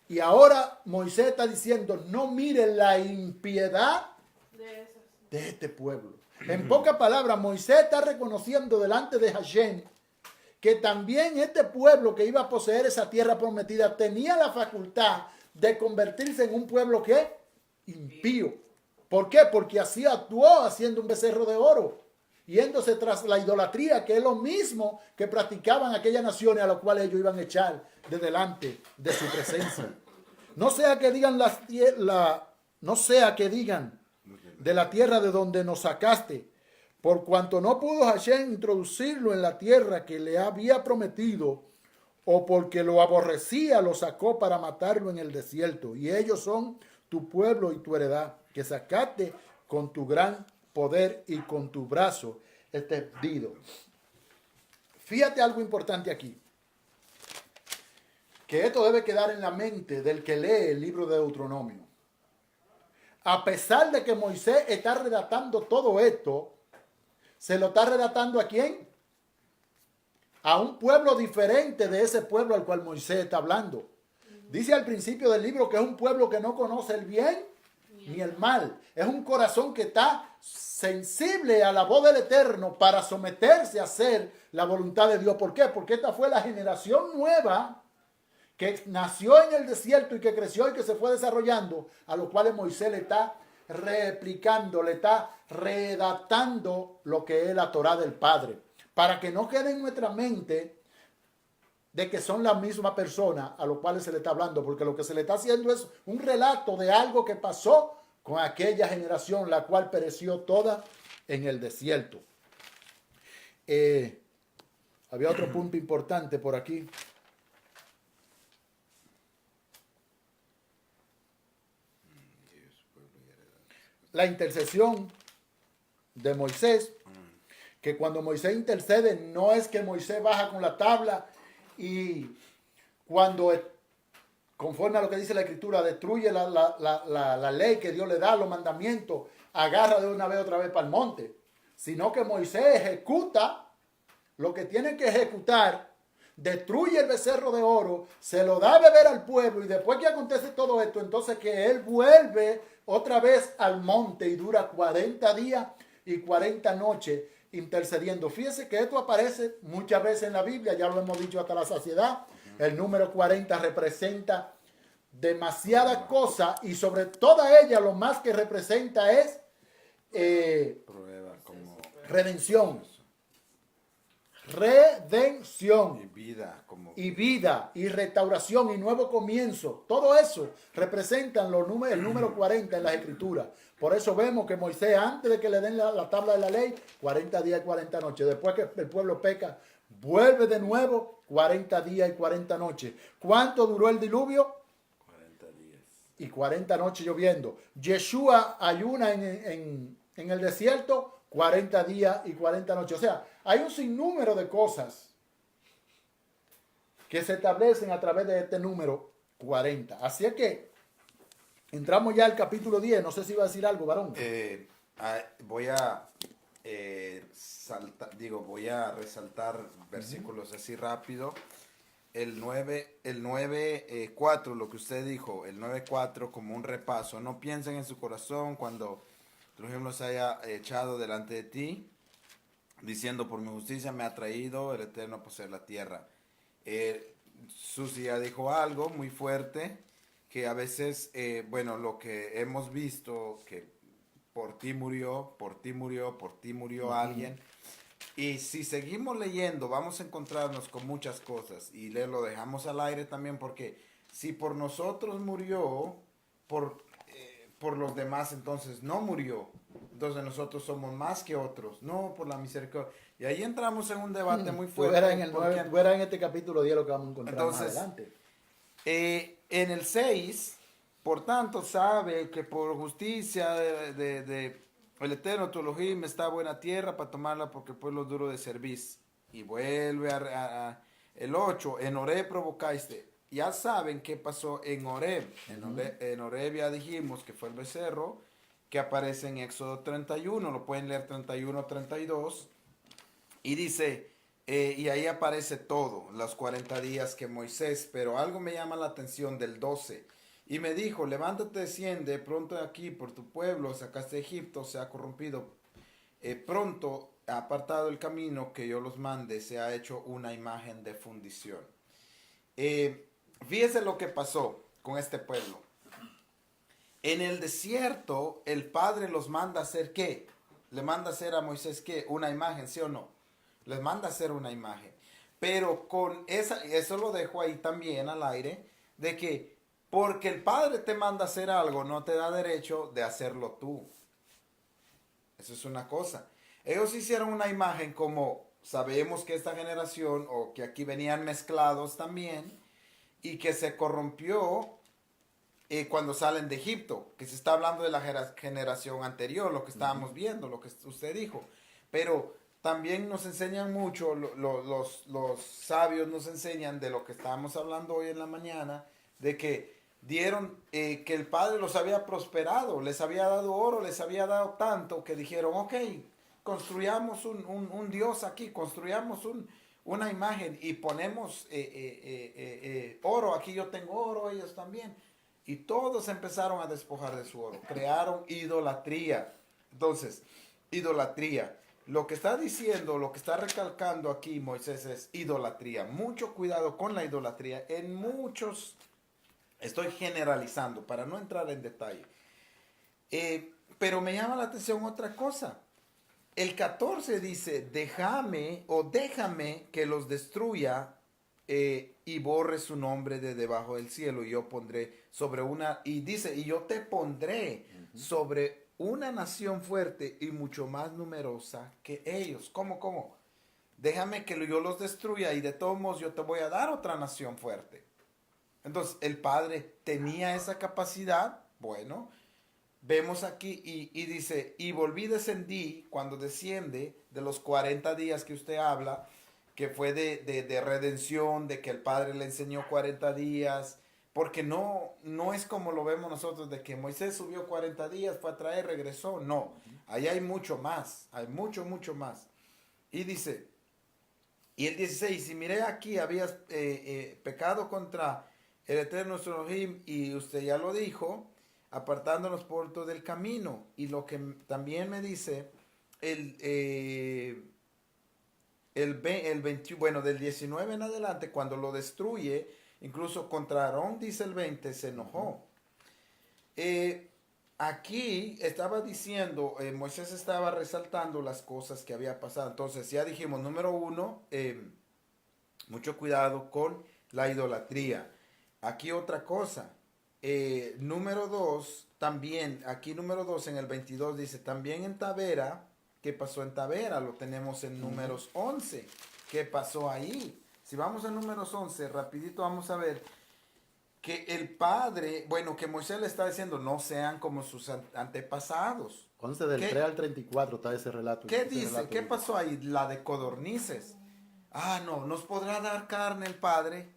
Y ahora Moisés está diciendo, no mire la impiedad de este pueblo. En pocas palabras, Moisés está reconociendo delante de Hashem que también este pueblo que iba a poseer esa tierra prometida tenía la facultad de convertirse en un pueblo que impío. ¿Por qué? Porque así actuó haciendo un becerro de oro, yéndose tras la idolatría, que es lo mismo que practicaban aquellas naciones a las cuales ellos iban a echar de delante de su presencia. No sea que digan de la tierra de donde nos sacaste, por cuanto no pudo Hashem introducirlo en la tierra que le había prometido, o porque lo aborrecía, lo sacó para matarlo en el desierto. Y ellos son tu pueblo y tu heredad, que sacaste con tu gran poder y con tu brazo extendido. Fíjate algo importante aquí, que esto debe quedar en la mente del que lee el libro de Deuteronomio. A pesar de que Moisés está redactando todo esto, ¿se lo está redactando a quién? A un pueblo diferente de ese pueblo al cual Moisés está hablando. Dice al principio del libro que es un pueblo que no conoce el bien ni el mal. Es un corazón que está sensible a la voz del Eterno para someterse a hacer la voluntad de Dios. ¿Por qué? Porque esta fue la generación nueva que nació en el desierto y que creció y que se fue desarrollando, a los cuales Moisés le está replicando, le está redactando lo que es la Torá del Padre, para que no quede en nuestra mente de que son la misma persona a los cuales se le está hablando, porque lo que se le está haciendo es un relato de algo que pasó con aquella generación, la cual pereció toda en el desierto. Había otro punto importante por aquí. La intercesión de Moisés, que cuando Moisés intercede no es que Moisés baja con la tabla y cuando, conforme a lo que dice la Escritura, destruye la ley que Dios le da, los mandamientos, agarra de una vez otra vez para el monte, sino que Moisés ejecuta lo que tiene que ejecutar, destruye el becerro de oro, se lo da a beber al pueblo, y después que acontece todo esto, entonces que él vuelve otra vez al monte y dura 40 días y 40 noches intercediendo. Fíjese que esto aparece muchas veces en la Biblia, ya lo hemos dicho hasta la saciedad. El número 40 representa demasiadas cosas, y sobre toda ella lo más que representa es redención. redención. Y vida como Y vida, y restauración, y nuevo comienzo. Todo eso representan el número 40 en las escrituras. Por eso vemos que Moisés, antes de que le den la tabla de la ley, 40 días y 40 noches. Después que el pueblo peca, vuelve de nuevo 40 días y 40 noches. ¿Cuánto duró el diluvio? 40 días. Y 40 noches lloviendo. Yeshua ayuna en el desierto 40 días y 40 noches. O sea, hay un sinnúmero de cosas que se establecen a través de este número 40. Así es que entramos ya al capítulo 10. No sé si iba a decir algo, varón. Voy a voy a resaltar versículos así rápido. El 9:4, lo que usted dijo, el 9:4 como un repaso. No piensen en su corazón cuando Elohim los haya echado delante de ti, diciendo, por mi justicia me ha traído el Eterno a poseer la tierra. Susi ya dijo algo muy fuerte, que a veces, lo que hemos visto, que por ti murió alguien. Y si seguimos leyendo, vamos a encontrarnos con muchas cosas. Y lo dejamos al aire también, porque si por nosotros murió, por los demás entonces no murió. Entonces nosotros somos más que otros. No, por la misericordia. Y ahí entramos en un debate muy fuerte. Tú verás en este capítulo 10 lo que vamos a encontrar entonces, más adelante. En el 6, por tanto, sabe que por justicia de el Eterno tu Elohim está buena tierra para tomarla, porque el pueblo es duro de servir. Y vuelve el 8, en Horeb provocaste. Ya saben qué pasó en Horeb. En Horeb ya dijimos que fue el becerro, que aparece en Éxodo 31, lo pueden leer 31, 32, y dice, y ahí aparece todo, los 40 días que Moisés, pero algo me llama la atención del 12, y me dijo, levántate, desciende pronto de aquí por tu pueblo, sacaste de Egipto, se ha corrompido, pronto ha apartado el camino que yo los mande, se ha hecho una imagen de fundición. Fíjese lo que pasó con este pueblo. En el desierto, el Padre los manda a hacer ¿qué? Le manda a hacer a Moisés ¿qué? Una imagen, ¿sí o no? Les manda a hacer una imagen. Pero con eso lo dejo ahí también al aire, de que porque el Padre te manda a hacer algo, no te da derecho de hacerlo tú. Eso es una cosa. Ellos hicieron una imagen como sabemos que esta generación, o que aquí venían mezclados también, y que se corrompió cuando salen de Egipto, que se está hablando de la generación anterior, lo que estábamos viendo, lo que usted dijo. Pero también nos enseñan mucho, los sabios nos enseñan de lo que estábamos hablando hoy en la mañana, de que dieron, que el Padre los había prosperado, les había dado oro, les había dado tanto, que dijeron, ok, construyamos un Dios aquí, construyamos una imagen y ponemos oro, aquí yo tengo oro, ellos también. Y todos empezaron a despojar de su oro. Crearon idolatría. Entonces, idolatría. Lo que está diciendo, lo que está recalcando aquí Moisés es idolatría. Mucho cuidado con la idolatría. En muchos, estoy generalizando para no entrar en detalle. Pero me llama la atención otra cosa. El 14 dice, déjame que los destruya y borre su nombre de debajo del cielo, y yo pondré sobre y dice, y yo te pondré sobre una nación fuerte y mucho más numerosa que ellos. ¿Cómo? Déjame que yo los destruya y de todos modos yo te voy a dar otra nación fuerte. Entonces el Padre tenía esa capacidad. Bueno, vemos aquí y dice, y descendí, cuando desciende de los 40 días que usted habla, que fue de redención, de que el Padre le enseñó 40 días, porque no es como lo vemos nosotros, de que Moisés subió 40 días, fue a traer, regresó. No, ahí hay mucho más, hay mucho más. Y dice, y el 16, si miré aquí, habías pecado contra el Eterno nuestro Elohim, y usted ya lo dijo, apartándonos por todo el camino. Y lo que también me dice, del 19 en adelante, cuando lo destruye, incluso contra Aarón, dice el 20, se enojó. aquí estaba diciendo, Moisés estaba resaltando las cosas que había pasado. Entonces ya dijimos, número uno, mucho cuidado con la idolatría. Aquí otra cosa. Número dos, también, aquí número dos en el 22 dice, también en Tavera, ¿qué pasó en Tavera? Lo tenemos en números 11. ¿Qué pasó ahí? Si vamos a números 11, rapidito vamos a ver que el padre, bueno, que Moisés le está diciendo, no sean como sus antepasados. 11 del ¿Qué? 3 al 34 está ese relato. ¿Qué ese dice? relato ¿Qué dice. pasó ahí? La de codornices. Ah, no, nos podrá dar carne el Padre.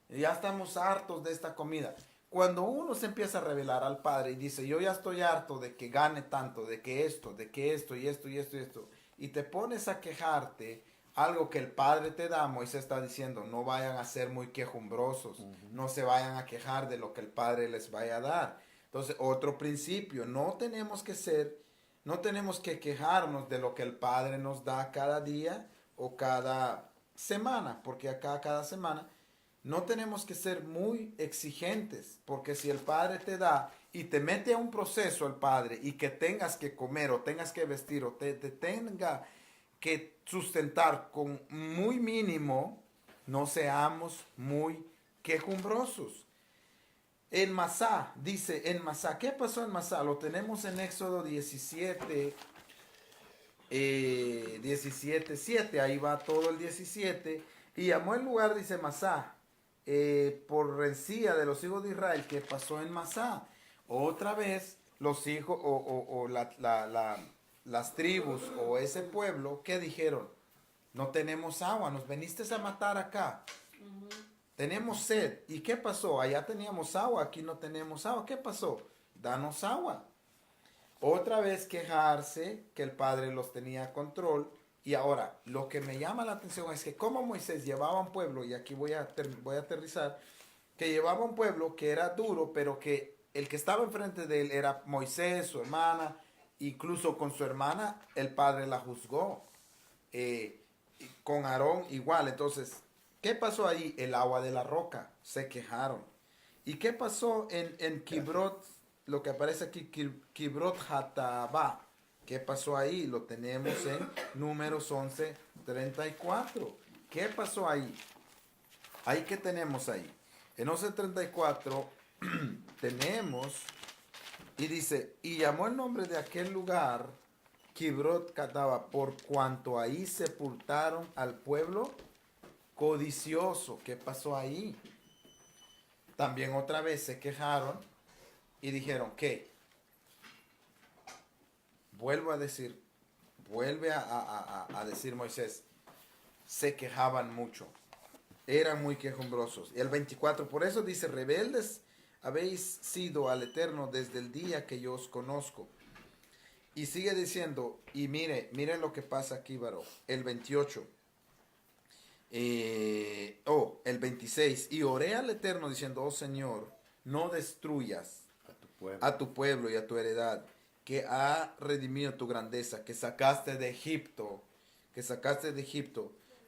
Ya estamos hartos de esta comida. Cuando uno se empieza a revelar al Padre y dice, yo ya estoy harto de que gane tanto, de que esto y esto y esto y esto, y te pones a quejarte, algo que el Padre te da, Moisés está diciendo, no vayan a ser muy quejumbrosos, no se vayan a quejar de lo que el Padre les vaya a dar. Entonces, otro principio, no tenemos que quejarnos de lo que el Padre nos da cada día o cada semana, porque acá cada semana no tenemos que ser muy exigentes, porque si el Padre te da y te mete a un proceso el Padre y que tengas que comer o tengas que vestir o te tenga que sustentar con muy mínimo, no seamos muy quejumbrosos. En Masá, dice en Masá, ¿qué pasó en Masá? Lo tenemos en Éxodo 17, 17:7, ahí va todo el 17, y llamó el lugar, dice Masá, por rencilla de los hijos de Israel, que pasó en Masá. Otra vez los hijos o las tribus o ese pueblo, ¿qué dijeron? No tenemos agua, nos veniste a matar acá. Tenemos sed. ¿Y qué pasó? Allá teníamos agua, aquí no tenemos agua. ¿Qué pasó? Danos agua. Otra vez quejarse que el Padre los tenía a control. Y ahora, lo que me llama la atención es que como Moisés llevaba un pueblo, y aquí voy a aterrizar, que llevaba un pueblo que era duro, pero que el que estaba enfrente de él era Moisés, su hermana, incluso con su hermana el Padre la juzgó. Con Aarón igual. Entonces, ¿qué pasó ahí? El agua de la roca. Se quejaron. ¿Y qué pasó en Kibrot? Lo que aparece aquí, Kibrot Hatabá. ¿Qué pasó ahí? Lo tenemos en Números 11:34. ¿Qué pasó ahí? ¿Ahí qué tenemos ahí? En 11:34 tenemos, y dice, y llamó el nombre de aquel lugar Kibrot Hatabá, por cuanto ahí sepultaron al pueblo codicioso. ¿Qué pasó ahí? También otra vez se quejaron y dijeron, ¿qué? Vuelve a decir Moisés, se quejaban mucho, eran muy quejumbrosos. Y el 24, por eso dice, rebeldes habéis sido al Eterno desde el día que yo os conozco. Y sigue diciendo, y mire lo que pasa aquí, varón, el 28. El 26, y oré al Eterno diciendo, oh Señor, no destruyas a tu pueblo y a tu heredad, que ha redimido tu grandeza, que sacaste de Egipto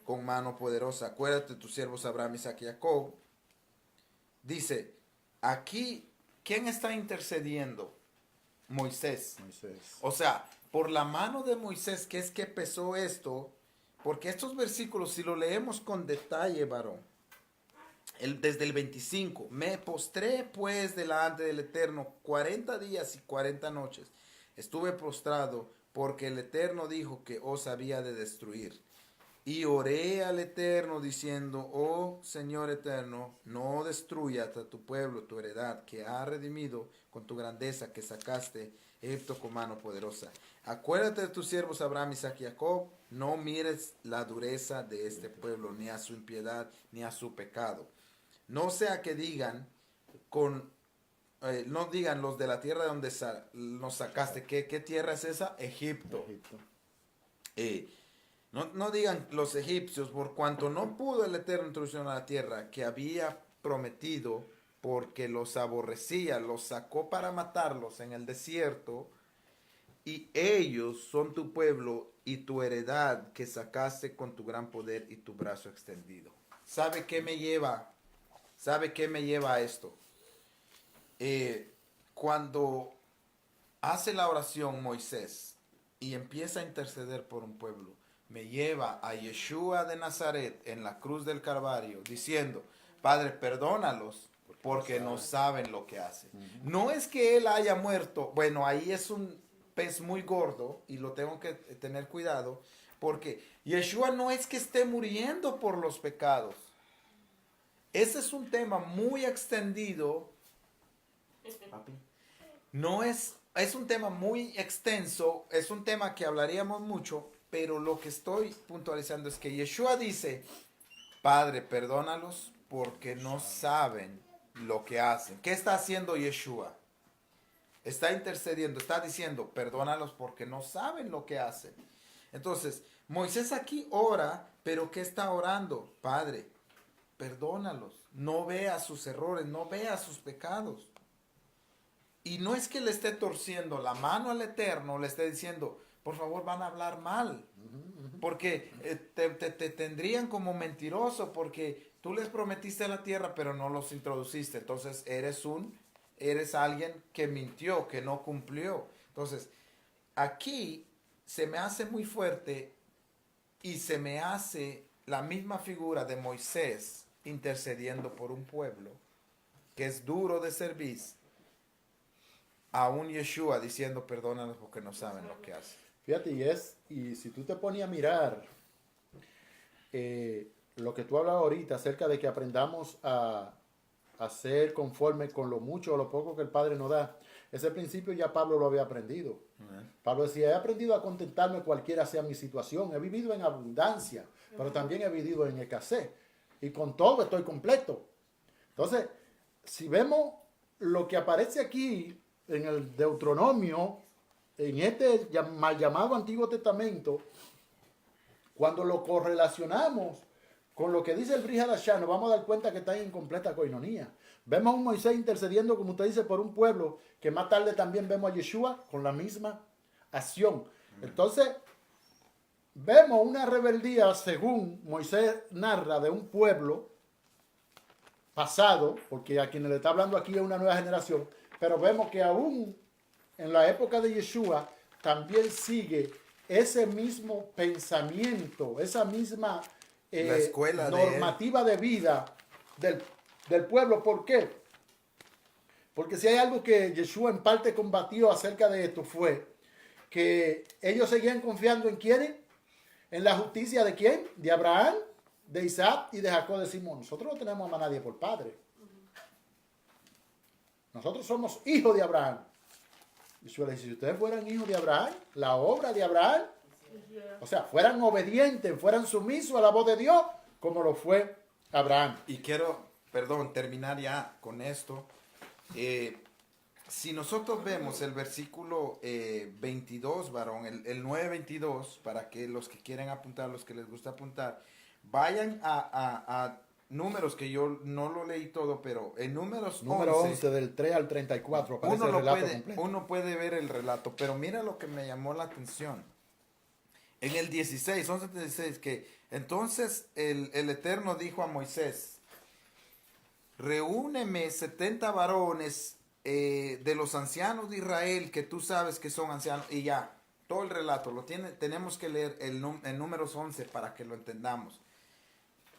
con mano poderosa. Acuérdate de tus siervos Abraham, Isaac y Jacob. Dice, aquí, ¿quién está intercediendo? Moisés. O sea, por la mano de Moisés, que es que pesó esto. Porque estos versículos, si lo leemos con detalle, varón, desde el 25, me postré pues delante del Eterno 40 días y 40 noches. Estuve postrado porque el Eterno dijo que os había de destruir. Y oré al Eterno diciendo, oh Señor Eterno, no destruyas a tu pueblo, tu heredad, que ha redimido con tu grandeza, que sacaste Egipto con mano poderosa. Acuérdate de tus siervos Abraham, Isaac y Jacob, no mires la dureza de este pueblo, ni a su impiedad, ni a su pecado. No sea que digan, no digan los de la tierra donde nos sacaste. ¿Qué tierra es esa? Egipto. No digan los egipcios, por cuanto no pudo el Eterno introducir a la tierra que había prometido, porque los aborrecía, los sacó para matarlos en el desierto, y ellos son tu pueblo y tu heredad que sacaste con tu gran poder y tu brazo extendido. ¿Sabe qué me lleva? ¿Sabe qué me lleva a esto? Cuando hace la oración Moisés y empieza a interceder por un pueblo, me lleva a Yeshua de Nazaret en la cruz del Calvario diciendo, Padre, perdónalos porque no saben lo que hacen. No es que él haya muerto, bueno, ahí es un pez muy gordo y lo tengo que tener cuidado, porque Yeshua no es que esté muriendo por los pecados. Ese es un tema muy extendido. Papi. No es un tema muy extenso, es un tema que hablaríamos mucho, pero lo que estoy puntualizando es que Yeshua dice, Padre, perdónalos porque no saben lo que hacen. ¿Qué está haciendo Yeshua? Está intercediendo, está diciendo, perdónalos porque no saben lo que hacen. Entonces, Moisés aquí ora, pero ¿qué está orando? Padre, perdónalos, no vea sus errores, no vea sus pecados. Y no es que le esté torciendo la mano al Eterno, le esté diciendo, por favor, van a hablar mal. Porque te tendrían como mentiroso, porque tú les prometiste la tierra, pero no los introduciste. Entonces eres alguien que mintió, que no cumplió. Entonces, aquí se me hace muy fuerte y se me hace la misma figura de Moisés intercediendo por un pueblo que es duro de servir, a un Yeshua diciendo perdónanos porque no saben lo que hacen. Fíjate, y si tú te pones a mirar lo que tú hablas ahorita acerca de que aprendamos a ser conforme con lo mucho o lo poco que el Padre nos da, ese principio ya Pablo lo había aprendido. Pablo decía, he aprendido a contentarme cualquiera sea mi situación, he vivido en abundancia, pero también he vivido en escasez, y con todo estoy completo. Entonces, si vemos lo que aparece aquí en el Deuteronomio, en este mal llamado Antiguo Testamento, cuando lo correlacionamos con lo que dice el Brit Hadashah, nos vamos a dar cuenta que está en completa coinonía. Vemos a un Moisés intercediendo, como usted dice, por un pueblo, que más tarde también vemos a Yeshua con la misma acción. Entonces, vemos una rebeldía, según Moisés narra, de un pueblo pasado, porque a quien le está hablando aquí es una nueva generación, pero vemos que aún en la época de Yeshua también sigue ese mismo pensamiento, esa misma La escuela normativa de vida del pueblo. ¿Por qué? Porque si hay algo que Yeshua en parte combatió acerca de esto fue que ellos seguían confiando en quién, en la justicia de quién, de Abraham, de Isaac y de Jacob de Simón. Nosotros no tenemos a nadie por padre. Nosotros somos hijos de Abraham. Yeshua le dice, si ustedes fueran hijos de Abraham, la obra de Abraham, o sea, fueran obedientes, fueran sumisos a la voz de Dios, como lo fue Abraham. Y quiero, terminar ya con esto. Si nosotros vemos el versículo 22, varón, el 9:22, para que los que quieren apuntar, los que les gusta apuntar, vayan a Números, que yo no lo leí todo, pero en Números Número 11 del 3 al 34 aparece el relato completo. Uno puede ver el relato, pero mira lo que me llamó la atención. En el 16, 11:16, que entonces el Eterno dijo a Moisés, reúneme 70 varones de los ancianos de Israel, que tú sabes que son ancianos, y ya, todo el relato, tenemos que leer en Números 11 para que lo entendamos.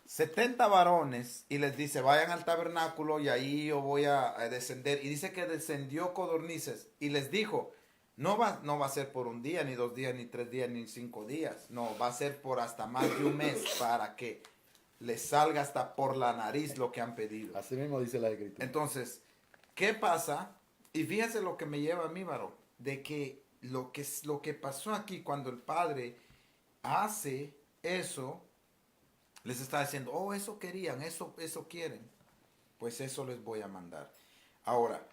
70 varones, y les dice, vayan al tabernáculo y ahí yo voy a descender. Y dice que descendió codornices y les dijo, no va a ser por un día, ni 2 días, ni 3 días, ni 5 días. No, va a ser por hasta más de un mes para que les salga hasta por la nariz lo que han pedido. Así mismo dice la Escritura. Entonces, ¿qué pasa? Y fíjense lo que me lleva a mí, varón, de que lo que pasó aquí cuando el Padre hace eso, les está diciendo, oh, eso querían, eso quieren, pues eso les voy a mandar. Ahora,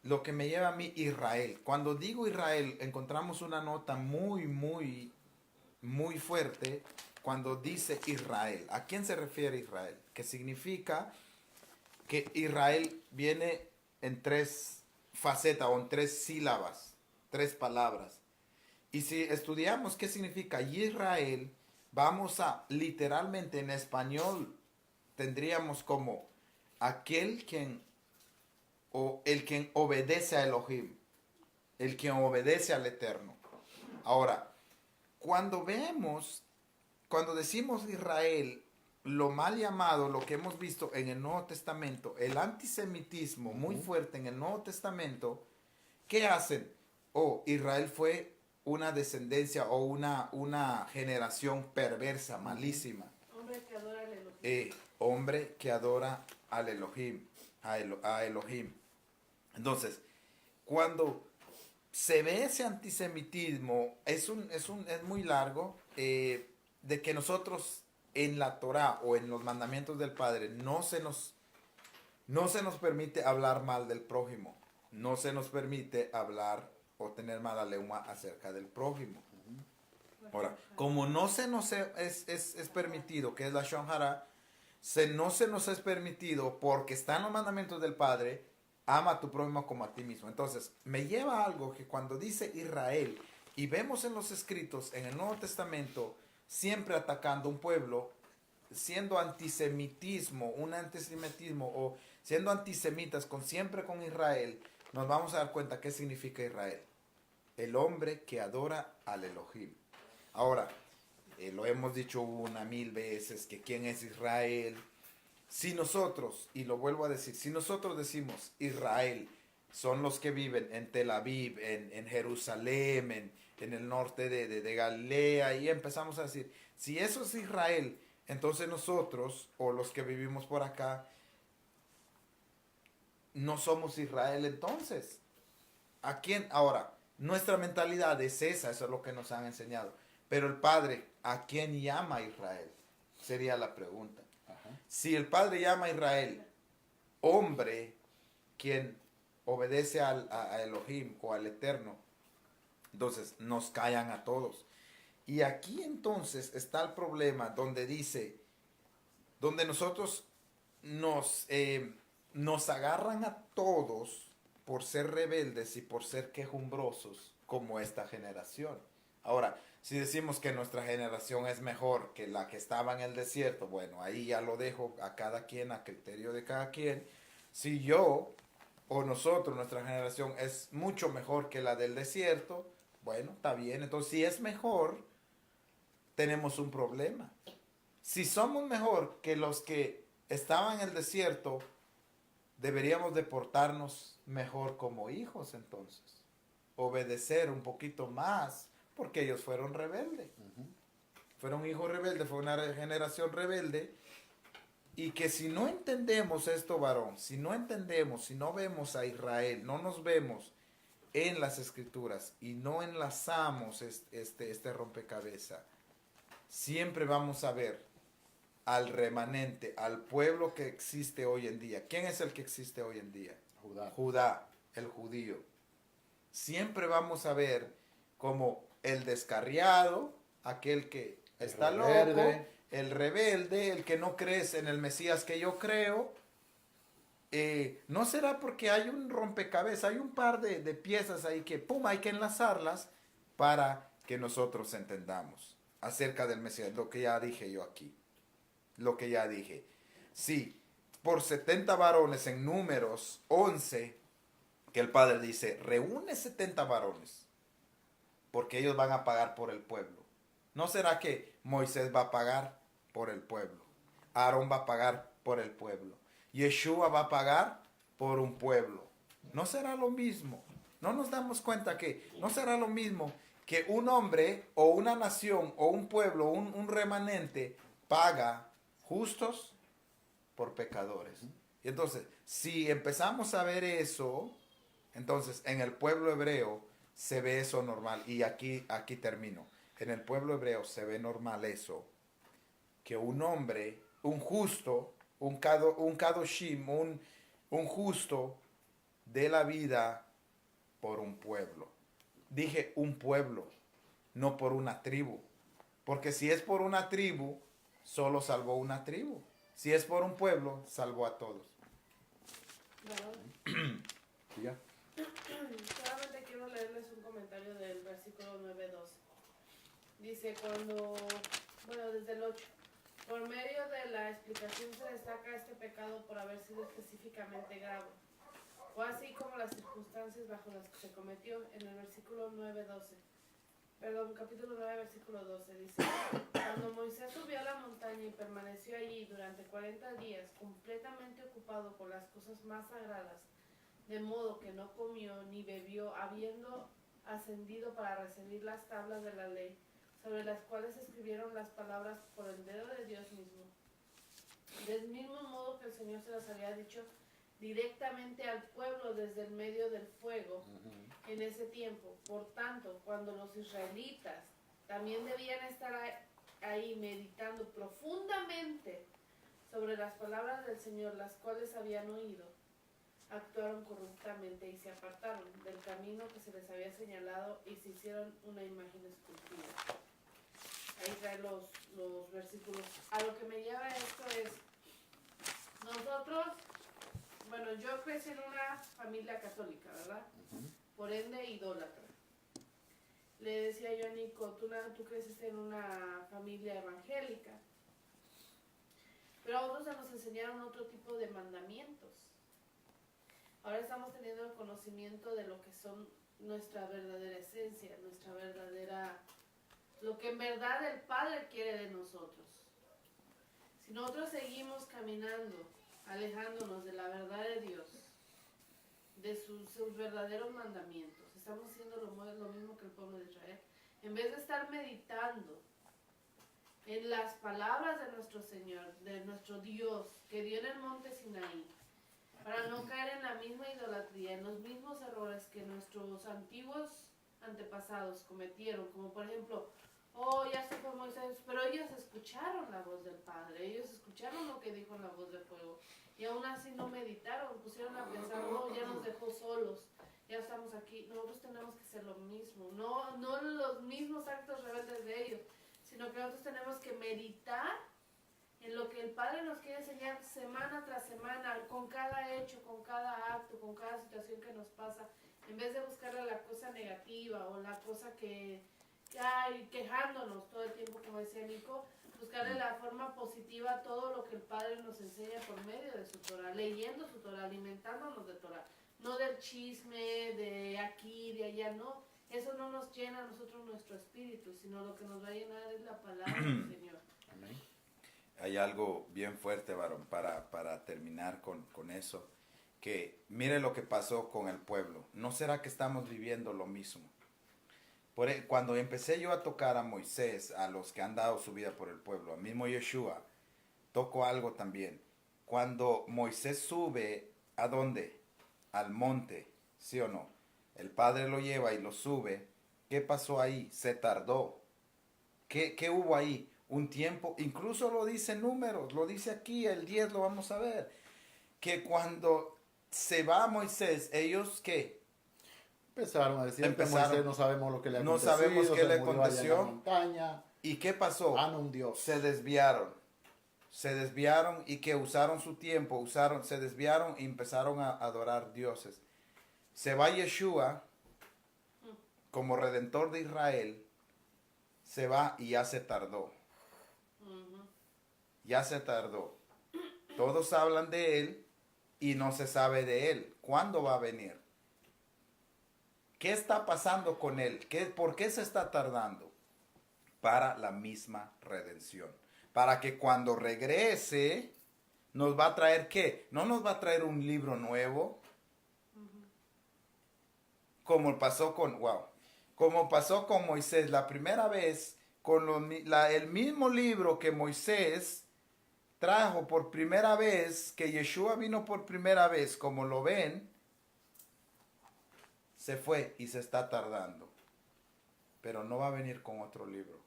lo que me lleva a mí, Israel. Cuando digo Israel, encontramos una nota muy, muy, muy fuerte cuando dice Israel. ¿A quién se refiere Israel? Que significa que Israel viene en 3 facetas o en 3 sílabas, 3 palabras. Y si estudiamos qué significa Israel, vamos a, literalmente en español, tendríamos como aquel quien, o el quien obedece a Elohim. el que obedece al Eterno. Ahora, cuando decimos Israel, lo mal llamado, lo que hemos visto en el Nuevo Testamento, el antisemitismo muy fuerte en el Nuevo Testamento, ¿qué hacen? Israel fue una descendencia o una generación perversa, malísima. Hombre que adora al Elohim. Hombre que adora al Elohim, a Elohim. Entonces, cuando se ve ese antisemitismo, es muy largo, de que nosotros en la Torá o en los mandamientos del Padre no se nos permite hablar mal del prójimo, no se nos permite hablar o tener mala lengua acerca del prójimo. Ahora, como no se nos es permitido, que es la Shon Hara, no se nos es permitido porque están los mandamientos del Padre, ama a tu prójimo como a ti mismo. Entonces, me lleva a algo que cuando dice Israel, y vemos en los escritos, en el Nuevo Testamento, siempre atacando un pueblo, siendo antisemitismo, un antisemitismo, o siendo antisemitas siempre con Israel, nos vamos a dar cuenta qué significa Israel. El hombre que adora al Elohim. Ahora, lo hemos dicho 1,000 veces, que quién es Israel. Si nosotros, y lo vuelvo a decir, si nosotros decimos Israel, son los que viven en Tel Aviv, en Jerusalén, en el norte de Galilea, y empezamos a decir, si eso es Israel, entonces nosotros, o los que vivimos por acá, no somos Israel entonces. ¿A quién? Ahora, nuestra mentalidad es esa, eso es lo que nos han enseñado. Pero el Padre, ¿a quién llama Israel? Sería la pregunta. Ajá. Si el Padre llama a Israel, hombre, quien obedece a Elohim o al Eterno, entonces nos callan a todos. Y aquí entonces está el problema donde dice, donde nosotros nos agarran a todos por ser rebeldes y por ser quejumbrosos como esta generación. Ahora, si decimos que nuestra generación es mejor que la que estaba en el desierto, bueno, ahí ya lo dejo a cada quien, a criterio de cada quien. Si yo o nosotros, nuestra generación, es mucho mejor que la del desierto, bueno, está bien. Entonces, si es mejor, tenemos un problema. Si somos mejor que los que estaban en el desierto, deberíamos de portarnos mejor como hijos entonces. Obedecer un poquito más, porque ellos fueron rebeldes. Fueron hijos rebeldes, fue una generación rebelde. Y que si no entendemos esto, varón, si no entendemos, si no vemos a Israel, no nos vemos en las escrituras y no enlazamos este rompecabezas, siempre vamos a ver al remanente, al pueblo que existe hoy en día. ¿Quién es el que existe hoy en día? Judá. Judá, el judío. Siempre vamos a ver como el descarriado, aquel que está loco, el rebelde, el que no crees en el Mesías que yo creo. No será porque hay un rompecabezas, hay un par de piezas ahí que, pum, hay que enlazarlas para que nosotros entendamos acerca del Mesías, lo que ya dije yo aquí, lo que ya dije. Sí, por 70 varones en Números 11, que el Padre dice, reúne 70 varones, porque ellos van a pagar por el pueblo. ¿No será que Moisés va a pagar por el pueblo? Aarón va a pagar por el pueblo. Yeshua va a pagar por un pueblo. ¿No será lo mismo? ¿No nos damos cuenta que no será lo mismo que un hombre o una nación o un pueblo, un remanente, paga justos por pecadores? Y entonces, si empezamos a ver eso, entonces en el pueblo hebreo se ve eso normal. Y aquí termino. En el pueblo hebreo se ve normal eso, que un hombre, un justo, un kadoshim, un justo, dé la vida por un pueblo. Dije un pueblo, no por una tribu. Porque si es por una tribu, solo salvó una tribu. Si es por un pueblo, salvó a todos. ¿Ya? Solamente quiero leerles un comentario del versículo 9:12. Dice desde el 8. Por medio de la explicación se destaca este pecado por haber sido específicamente grave. Fue así como las circunstancias bajo las que se cometió en el versículo 9:12. Perdón, capítulo 9, versículo 12 dice: Cuando Moisés subió a la montaña y permaneció allí durante 40 días, completamente ocupado con las cosas más sagradas, de modo que no comió ni bebió, habiendo ascendido para recibir las tablas de la ley, sobre las cuales escribieron las palabras por el dedo de Dios mismo. Del mismo modo que el Señor se las había dicho directamente al pueblo desde el medio del fuego en ese tiempo. Por tanto, cuando los israelitas también debían estar ahí meditando profundamente sobre las palabras del Señor, las cuales habían oído, actuaron corruptamente y se apartaron del camino que se les había señalado y se hicieron una imagen esculpida. Ahí trae los versículos. A lo que me lleva esto es, nosotros, bueno, yo crecí en una familia católica, ¿verdad? Por ende, idólatra. Le decía yo a Nico, tú creciste en una familia evangélica, pero a otros nos enseñaron otro tipo de mandamientos. Ahora estamos teniendo el conocimiento de lo que son nuestra verdadera esencia, nuestra verdadera, lo que en verdad el Padre quiere de nosotros. Si nosotros seguimos caminando, alejándonos de la verdad de Dios, de sus verdaderos mandamientos, estamos haciendo lo mismo que el pueblo de Israel. En vez de estar meditando en las palabras de nuestro Señor, de nuestro Dios, que dio en el monte Sinaí, para no caer en la misma idolatría, en los mismos errores que nuestros antiguos antepasados cometieron, como por ejemplo, ya se fue Moisés, pero ellos escucharon la voz del Padre, ellos escucharon lo que dijo en la voz del fuego, y aún así no meditaron, pusieron a pensar, ya nos dejó solos, ya estamos aquí. Nosotros tenemos que hacer lo mismo, no los mismos actos rebeldes de ellos, sino que nosotros tenemos que meditar en lo que el Padre nos quiere enseñar semana tras semana, con cada hecho, con cada acto, con cada situación que nos pasa, en vez de buscarle la cosa negativa o la cosa que hay quejándonos todo el tiempo, como decía Nico, buscarle la forma positiva a todo lo que el Padre nos enseña por medio de su Torah, leyendo su Torah, alimentándonos de Torah, no del chisme, de aquí, de allá, no. Eso no nos llena a nosotros nuestro espíritu, sino lo que nos va a llenar es la palabra del Señor. Amén. Hay algo bien fuerte, varón, para terminar con eso, que mire lo que pasó con el pueblo. ¿No será que estamos viviendo lo mismo? Cuando empecé yo a tocar a Moisés, a los que han dado su vida por el pueblo, al mismo Yeshua, toco algo también. Cuando Moisés sube, ¿a dónde? Al monte, ¿sí o no? El Padre lo lleva y lo sube. ¿Qué pasó ahí? Se tardó. ¿Qué hubo ahí? Un tiempo, incluso lo dice en Números, lo dice aquí, el 10 lo vamos a ver, que cuando se va Moisés, ellos ¿qué? Empezaron a decir Empezaron. que Moisés no sabemos lo que le No aconteció, sabemos qué se le murió allá en aconteció. la montaña. ¿Y qué pasó? Ah, no, un Dios. Se desviaron y que usaron su tiempo, se desviaron y empezaron a adorar dioses. Se va Yeshua como redentor de Israel, se va y ya se tardó. Ya se tardó. Todos hablan de él y no se sabe de él. ¿Cuándo va a venir? ¿Qué está pasando con él? ¿Por qué se está tardando? Para la misma redención. Para que cuando regrese, nos va a traer ¿qué? No nos va a traer un libro nuevo. Como pasó con Moisés la primera vez, con el mismo libro que Moisés trajo por primera vez, que Yeshua vino por primera vez, como lo ven, se fue y se está tardando. Pero no va a venir con otro libro.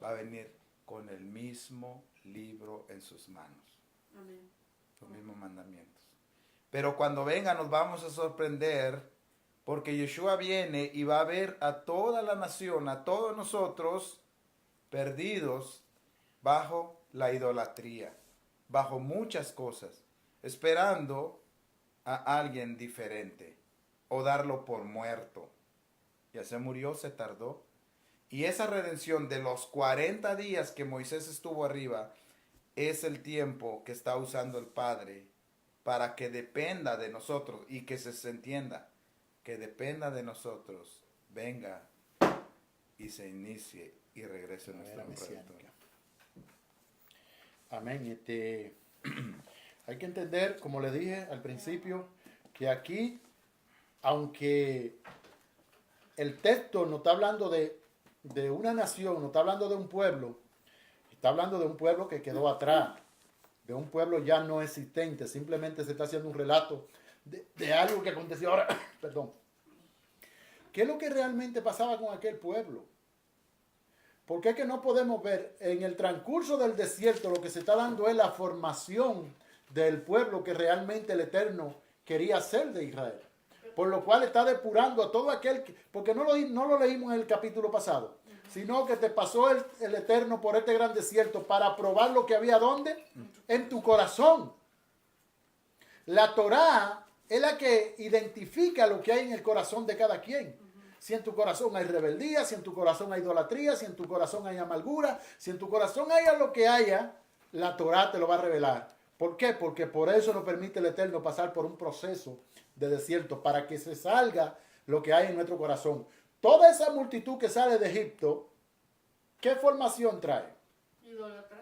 Va a venir con el mismo libro en sus manos. Amén. Los mismos mandamientos. Pero cuando venga nos vamos a sorprender, porque Yeshua viene y va a ver a toda la nación, a todos nosotros, perdidos bajo la idolatría, bajo muchas cosas, esperando a alguien diferente o darlo por muerto. Ya se murió, se tardó. Y esa redención de los 40 días que Moisés estuvo arriba es el tiempo que está usando el Padre para que dependa de nosotros y que se entienda, que dependa de nosotros, venga y se inicie y regrese nuestro Redentor. Amén. Hay que entender, como le dije al principio, que aquí, aunque el texto no está hablando de una nación, no está hablando de un pueblo, está hablando de un pueblo que quedó atrás, de un pueblo ya no existente. Simplemente se está haciendo un relato de algo que aconteció ahora. Perdón. ¿Qué es lo que realmente pasaba con aquel pueblo? Porque es que no podemos ver en el transcurso del desierto, lo que se está dando es la formación del pueblo que realmente el Eterno quería hacer de Israel. Por lo cual está depurando a todo aquel, porque no lo leímos en el capítulo pasado, sino que te pasó el Eterno por este gran desierto para probar lo que había ¿dónde? En tu corazón. La Torá es la que identifica lo que hay en el corazón de cada quien. Si en tu corazón hay rebeldía, si en tu corazón hay idolatría, si en tu corazón hay amargura, si en tu corazón haya lo que haya, la Torá te lo va a revelar. ¿Por qué? Porque por eso nos permite el Eterno pasar por un proceso de desierto, para que se salga lo que hay en nuestro corazón. Toda esa multitud que sale de Egipto, ¿qué formación trae? Idólatra.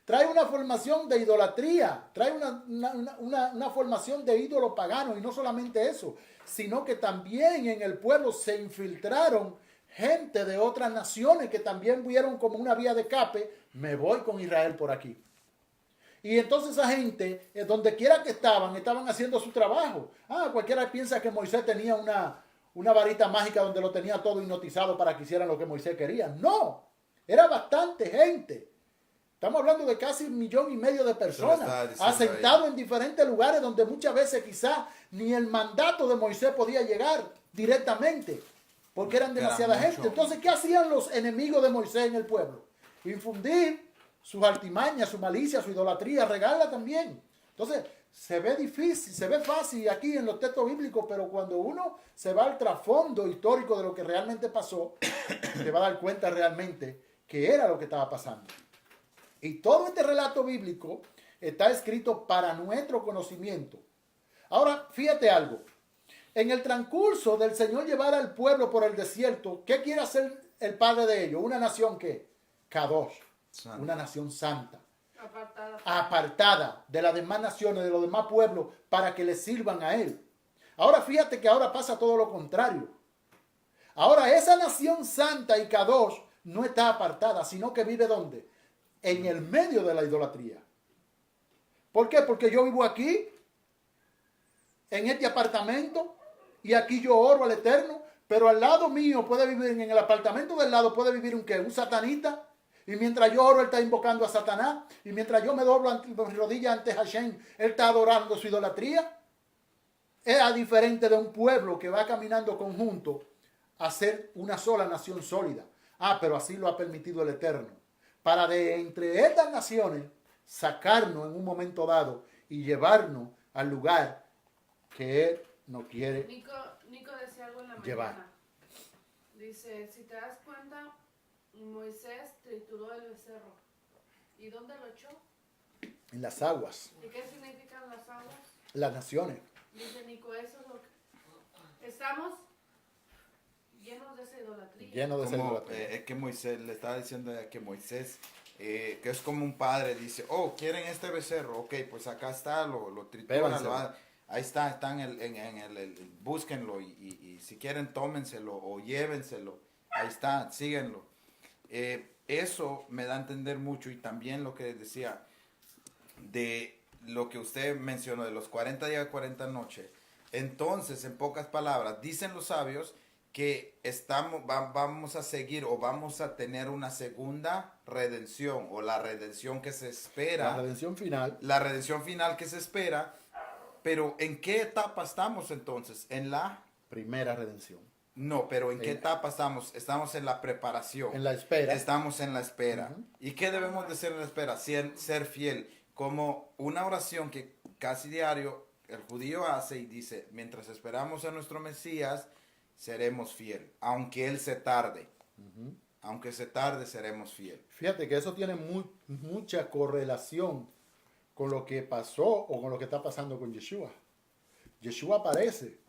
Trae una formación de idolatría, trae una formación de ídolo pagano, y no solamente eso, sino que también en el pueblo se infiltraron gente de otras naciones que también vieron como una vía de escape: me voy con Israel por aquí. Y entonces esa gente, donde quiera que estaban haciendo su trabajo. Cualquiera piensa que Moisés tenía una varita mágica donde lo tenía todo hipnotizado para que hicieran lo que Moisés quería. No, era bastante gente. Estamos hablando de casi 1,5 millones de personas asentados en diferentes lugares donde muchas veces quizás ni el mandato de Moisés podía llegar directamente, porque eran demasiada gente. Entonces, ¿qué hacían los enemigos de Moisés en el pueblo? Infundir sus artimañas, su malicia, su idolatría, regarla también. Entonces, se ve difícil, se ve fácil aquí en los textos bíblicos, pero cuando uno se va al trasfondo histórico de lo que realmente pasó, se va a dar cuenta realmente que era lo que estaba pasando. Y todo este relato bíblico está escrito para nuestro conocimiento. Ahora, fíjate algo. En el transcurso del Señor llevar al pueblo por el desierto, ¿qué quiere hacer el Padre de ellos? Una nación que Kadosh. Santa. Una nación santa, apartada de las demás naciones, de los demás pueblos, para que le sirvan a Él. Ahora fíjate que ahora pasa todo lo contrario. Ahora esa nación santa y Kadosh no está apartada, sino que vive ¿dónde? En el medio de la idolatría. ¿Por qué? Porque yo vivo aquí, en este apartamento, y aquí yo oro al Eterno, pero al lado mío puede vivir, en el apartamento del lado puede vivir un satanita. Y mientras yo oro, él está invocando a Satanás. Y mientras yo me doblo ante mis rodillas ante Hashem, él está adorando su idolatría. Es diferente de un pueblo que va caminando conjunto a ser una sola nación sólida. Pero así lo ha permitido el Eterno. Para de entre estas naciones sacarnos en un momento dado y llevarnos al lugar que él no quiere Nico decía algo en la llevar. Mañana. Dice, si te das cuenta, Moisés trituró el becerro. ¿Y dónde lo echó? En las aguas. ¿Y qué significan las aguas? Las naciones. Dice Nico, eso es lo que... Estamos llenos de esa idolatría. Llenos de esa idolatría. Es que Moisés, le estaba diciendo que Moisés, que es como un padre, dice, quieren este becerro, ok, pues acá está, lo trituran, ahí está búsquenlo y si quieren tómenselo o llévenselo, ahí está, síguenlo. Eso me da a entender mucho, y también lo que decía de lo que usted mencionó de los 40 días y 40 noches. Entonces, en pocas palabras, dicen los sabios que vamos a seguir o vamos a tener una segunda redención, o la redención que se espera. La redención final. La redención final que se espera. Pero ¿en qué etapa estamos entonces? En la primera redención. No, pero ¿en qué etapa estamos? Estamos en la preparación. En la espera. Estamos en la espera. Uh-huh. ¿Y qué debemos de hacer en la espera? Ser fiel. Como una oración que casi diario el judío hace y dice, mientras esperamos a nuestro Mesías, seremos fiel. Aunque Él se tarde. Uh-huh. Aunque se tarde, seremos fiel. Fíjate que eso tiene mucha correlación con lo que pasó o con lo que está pasando con Yeshua. Yeshua aparece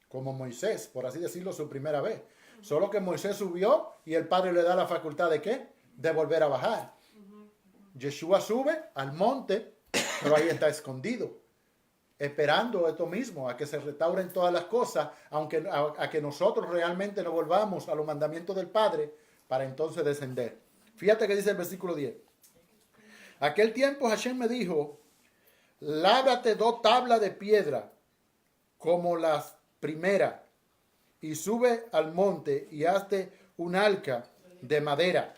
como Moisés, por así decirlo, su primera vez. Solo que Moisés subió y el Padre le da la facultad de ¿qué? De volver a bajar. Yeshua sube al monte, pero ahí está escondido, esperando esto mismo, a que se restauren todas las cosas, aunque a que nosotros realmente nos volvamos a los mandamientos del Padre, para entonces descender. Fíjate que dice el versículo 10. Aquel tiempo Hashem me dijo, lábrate 2 tablas de piedra, como las primeras, y sube al monte y hazte un arca de madera,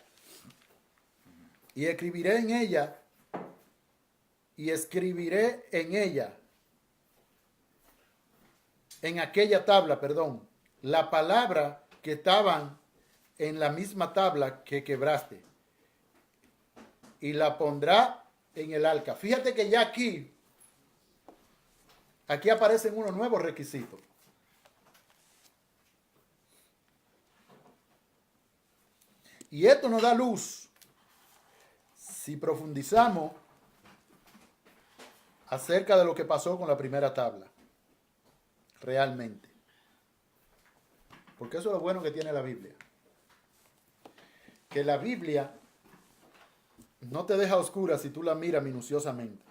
y escribiré en ella, en aquella tabla, la palabra que estaban en la misma tabla que quebraste, y la pondrá en el arca. Fíjate que ya aquí aparecen unos nuevos requisitos. Y esto nos da luz si profundizamos acerca de lo que pasó con la primera tabla. Realmente. Porque eso es lo bueno que tiene la Biblia. Que la Biblia no te deja oscura si tú la miras minuciosamente.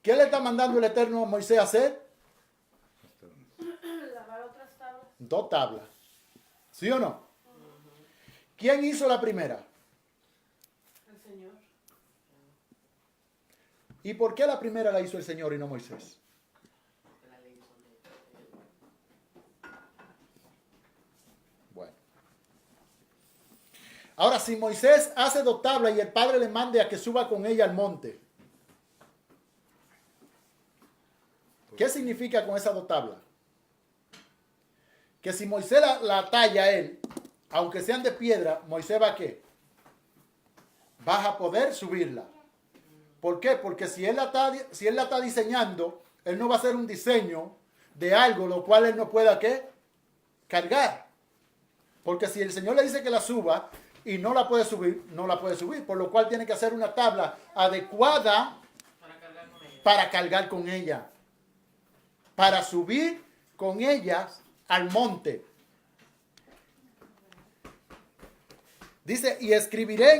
¿Qué le está mandando el Eterno a Moisés a hacer? Lavar otras tablas. 2 tablas. ¿Sí o no? ¿Quién hizo la primera? El Señor. ¿Y por qué la primera la hizo el Señor y no Moisés? Bueno. Ahora, si Moisés hace 2 tablas y el Padre le mande a que suba con ella al monte, ¿qué significa con esas 2 tablas? Que si Moisés la talla él, aunque sean de piedra, Moisés va a ¿qué? Va a poder subirla. ¿Por qué? Porque si él la está diseñando, él no va a hacer un diseño de algo lo cual él no pueda ¿qué? Cargar. Porque si el Señor le dice que la suba y no la puede subir, no la puede subir. Por lo cual tiene que hacer una tabla adecuada para cargar con ella. Para subir con ella al monte. Dice, y escribiré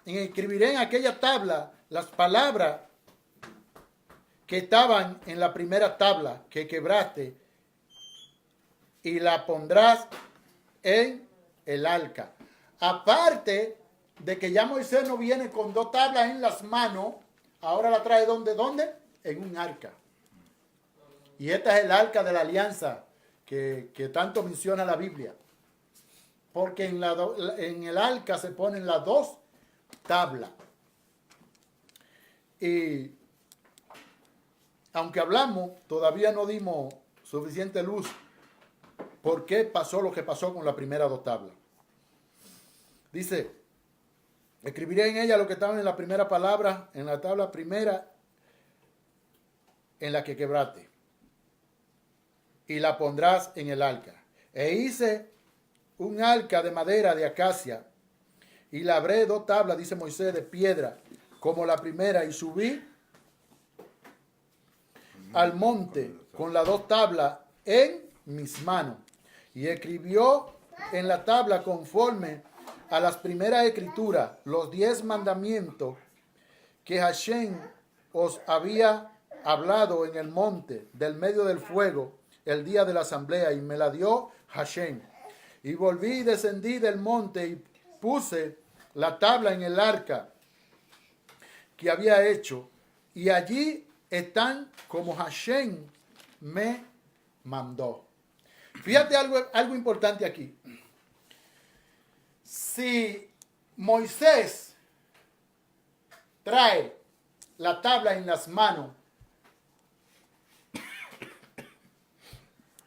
en aquella tabla las palabras que estaban en la primera tabla que quebraste, y la pondrás en el arca. Aparte de que ya Moisés no viene con 2 tablas en las manos, ahora la trae ¿dónde? En un arca. Y esta es el arca de la alianza que tanto menciona la Biblia. Porque en el arca se ponen las 2 tablas. Y aunque hablamos, todavía no dimos suficiente luz por qué pasó lo que pasó con la primera 2 tablas. Dice, escribiré en ella lo que estaba en la primera palabra, en la tabla primera, en la que quebraste, y la pondrás en el arca. E hice un arca de madera de acacia, y labré 2 tablas, dice Moisés, de piedra, como la primera, y subí al monte con las 2 tablas en mis manos. Y escribió en la tabla conforme a las primeras escrituras los 10 mandamientos que Hashem os había hablado en el monte del medio del fuego el día de la asamblea, y me la dio Hashem. Y volví y descendí del monte y puse la tabla en el arca que había hecho, y allí están como Hashem me mandó. Fíjate algo importante aquí. Si Moisés trae la tabla en las manos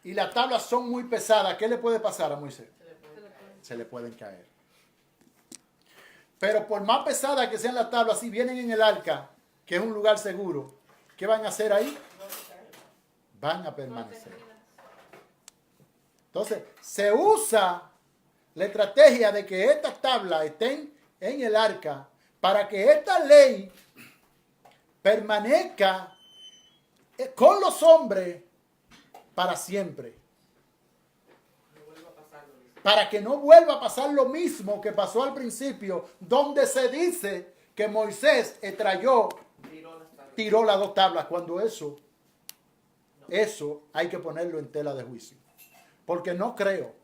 y las tablas son muy pesadas, ¿qué le puede pasar a Moisés? Se le pueden caer. Pero por más pesadas que sean las tablas, si vienen en el arca, que es un lugar seguro, ¿qué van a hacer ahí? Van a permanecer. Entonces, se usa la estrategia de que estas tablas estén en el arca para que esta ley permanezca con los hombres para siempre. Para que no vuelva a pasar lo mismo que pasó al principio, donde se dice que Moisés tiró las 2 tablas, cuando eso hay que ponerlo en tela de juicio. Porque no creo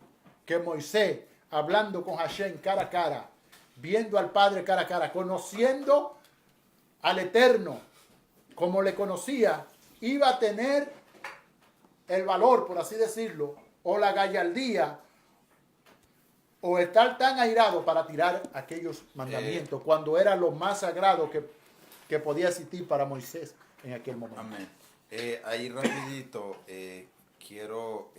que Moisés, hablando con Hashem cara a cara, viendo al Padre cara a cara, conociendo al Eterno como le conocía, iba a tener el valor, por así decirlo, o la gallardía, o estar tan airado para tirar aquellos mandamientos, cuando era lo más sagrado que podía existir para Moisés en aquel momento. Amén. Ahí rapidito, quiero,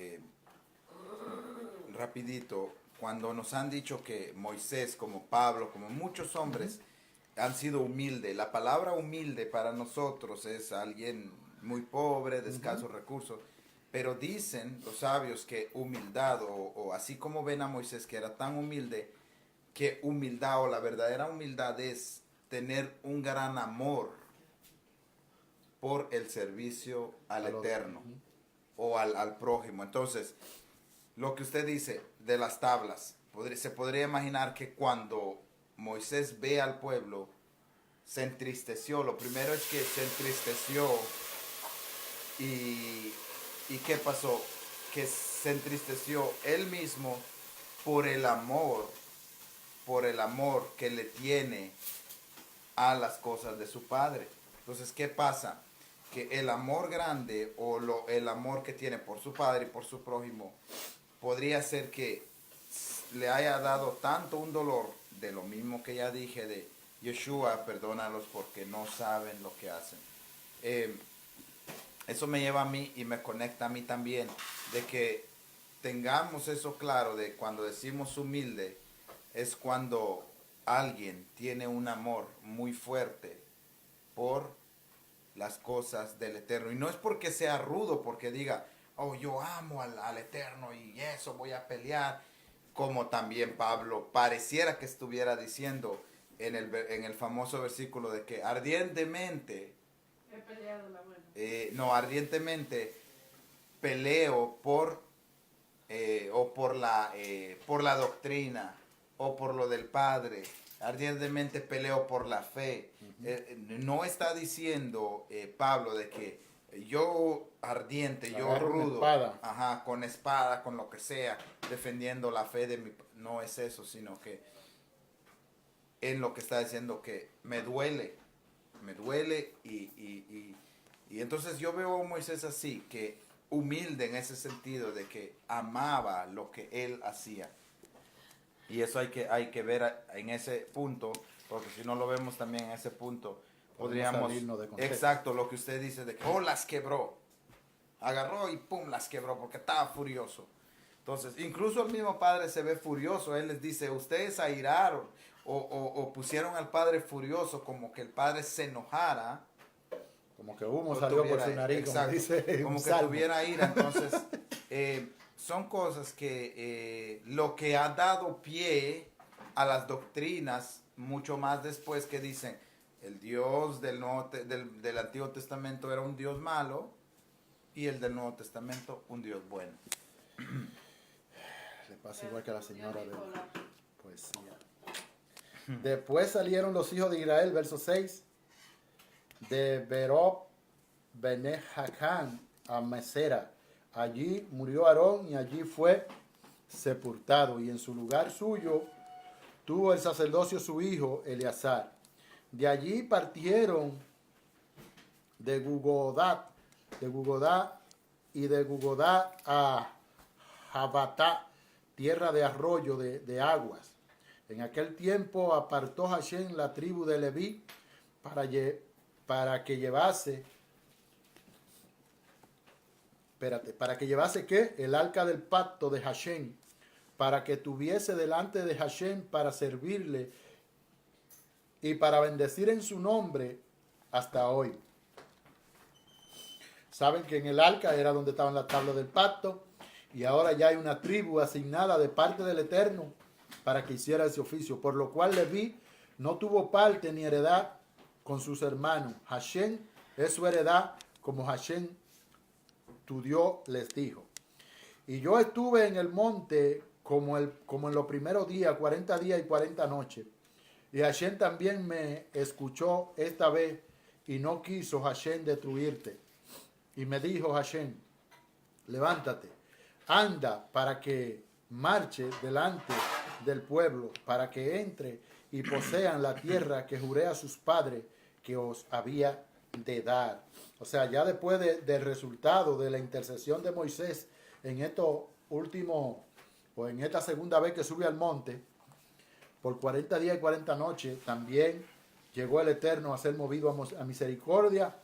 rapidito, cuando nos han dicho que Moisés, como Pablo, como muchos hombres, han sido humildes, la palabra humilde para nosotros es alguien muy pobre, de escasos recursos, pero dicen los sabios que humildad, o así como ven a Moisés que era tan humilde, que humildad o la verdadera humildad es tener un gran amor por el servicio al Eterno o al prójimo. Entonces, lo que usted dice de las tablas, se podría imaginar que cuando Moisés ve al pueblo, se entristeció. Lo primero es que se entristeció y ¿qué pasó? Que se entristeció él mismo por el amor que le tiene a las cosas de su padre. Entonces, ¿qué pasa? Que el amor grande o el amor que tiene por su padre y por su prójimo podría ser que le haya dado tanto un dolor, de lo mismo que ya dije de Yeshua, perdónalos porque no saben lo que hacen. Eso me lleva a mí y me conecta a mí también, de que tengamos eso claro, de cuando decimos humilde, es cuando alguien tiene un amor muy fuerte por las cosas del Eterno. Y no es porque sea rudo, porque diga, oh, yo amo al Eterno y eso voy a pelear, como también Pablo pareciera que estuviera diciendo en el famoso versículo de que ardientemente, he peleado la buena. ardientemente peleo por la doctrina o por lo del Padre, ardientemente peleo por la fe. No está diciendo Pablo de que yo ardiente, yo rudo, con espada, con lo que sea, defendiendo la fe de mi... No es eso, sino que en lo que está diciendo que me duele y entonces yo veo a Moisés así, que humilde en ese sentido de que amaba lo que él hacía. Y eso hay que ver en ese punto, porque si no lo vemos también en ese punto, podríamos... Exacto, lo que usted dice de que, las quebró. Agarró y pum, las quebró porque estaba furioso. Entonces, incluso el mismo padre se ve furioso. Él les dice, ustedes airaron o pusieron al padre furioso, como que el padre se enojara. Como que humo salió por su nariz, exacto, como que tuviera ira. Entonces, son cosas que lo que ha dado pie a las doctrinas, mucho más después que dicen, el Dios del Antiguo Testamento era un Dios malo y el del Nuevo Testamento un Dios bueno. Le pasa igual que a la señora de la poesía. Después salieron los hijos de Israel, verso 6, de Berob Benejacán a Mesera. Allí murió Aarón y allí fue sepultado, y en su lugar suyo tuvo el sacerdocio su hijo Eleazar. De allí partieron de Gugodá a Jabatá, tierra de arroyo de aguas. En aquel tiempo apartó Hashem la tribu de Leví para que llevase ¿qué? El arca del pacto de Hashem, para que tuviese delante de Hashem para servirle y para bendecir en su nombre hasta hoy. Saben que en el arca era donde estaban las tablas del pacto, y ahora ya hay una tribu asignada de parte del Eterno para que hiciera ese oficio, por lo cual Leví no tuvo parte ni heredad con sus hermanos. Hashem es su heredad, como Hashem tu Dios les dijo. Y yo estuve en el monte como en los primeros días, 40 días y 40 noches. Y Hashem también me escuchó esta vez y no quiso Hashem destruirte. Y me dijo Hashem, levántate, anda para que marche delante del pueblo, para que entre y posean la tierra que juré a sus padres que os había de dar. O sea, ya después del resultado de la intercesión de Moisés en estos últimos, o en esta segunda vez que sube al monte, por 40 días y 40 noches, también llegó el Eterno a ser movido a misericordia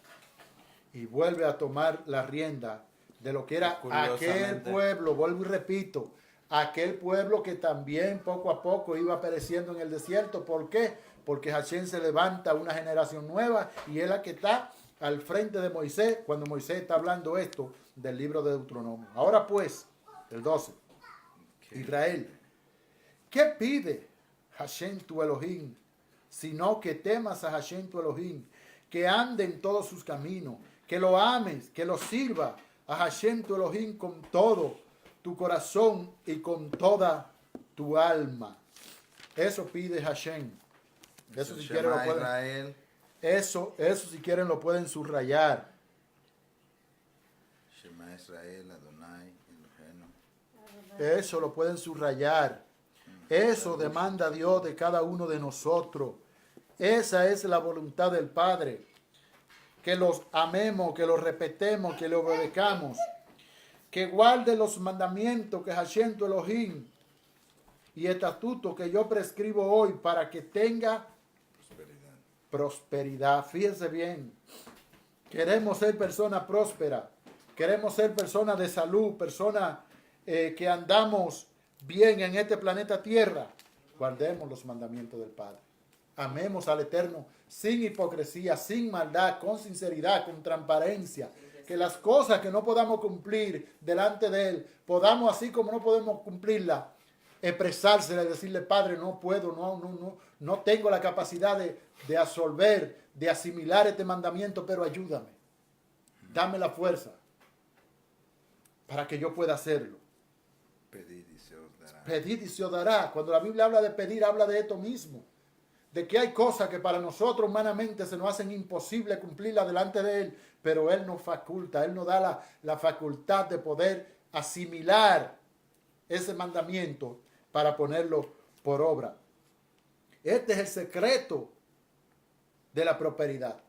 y vuelve a tomar la rienda de lo que era aquel pueblo, vuelvo y repito, aquel pueblo que también poco a poco iba pereciendo en el desierto. ¿Por qué? Porque Hashem se levanta una generación nueva y es la que está al frente de Moisés cuando Moisés está hablando esto del libro de Deuteronomio. Ahora pues, el 12. Israel, ¿qué pide Hashem tu Elohim? Sino que temas a Hashem tu Elohim, que ande en todos sus caminos, que lo ames, que lo sirva a Hashem tu Elohim con todo tu corazón y con toda tu alma. Eso pide Hashem. Eso si quieren lo pueden, eso si quieren lo pueden subrayar. Shema Israel, Adonai, Eloheinu. Eso lo pueden subrayar. Eso demanda Dios de cada uno de nosotros. Esa es la voluntad del Padre. Que los amemos, que los respetemos, que le obedezcamos. Que guarde los mandamientos que Hashem tu Elohim y estatutos que yo prescribo hoy para que tenga prosperidad. Fíjense bien. Queremos ser personas prósperas. Queremos ser personas de salud, personas que andamos bien en este planeta Tierra. Guardemos los mandamientos del Padre. Amemos al Eterno sin hipocresía, sin maldad, con sinceridad, con transparencia. Que las cosas que no podamos cumplir delante de Él, podamos, así como no podemos cumplirlas, expresárselas y decirle, Padre, no puedo, no tengo la capacidad de absorber, de asimilar este mandamiento, pero ayúdame. Dame la fuerza para que yo pueda hacerlo. Pedid y se os dará. Pedid y se os dará. Cuando la Biblia habla de pedir, habla de esto mismo. De que hay cosas que para nosotros humanamente se nos hacen imposible cumplirlas delante de Él, pero Él nos faculta, Él nos da la facultad de poder asimilar ese mandamiento para ponerlo por obra. Este es el secreto de la prosperidad.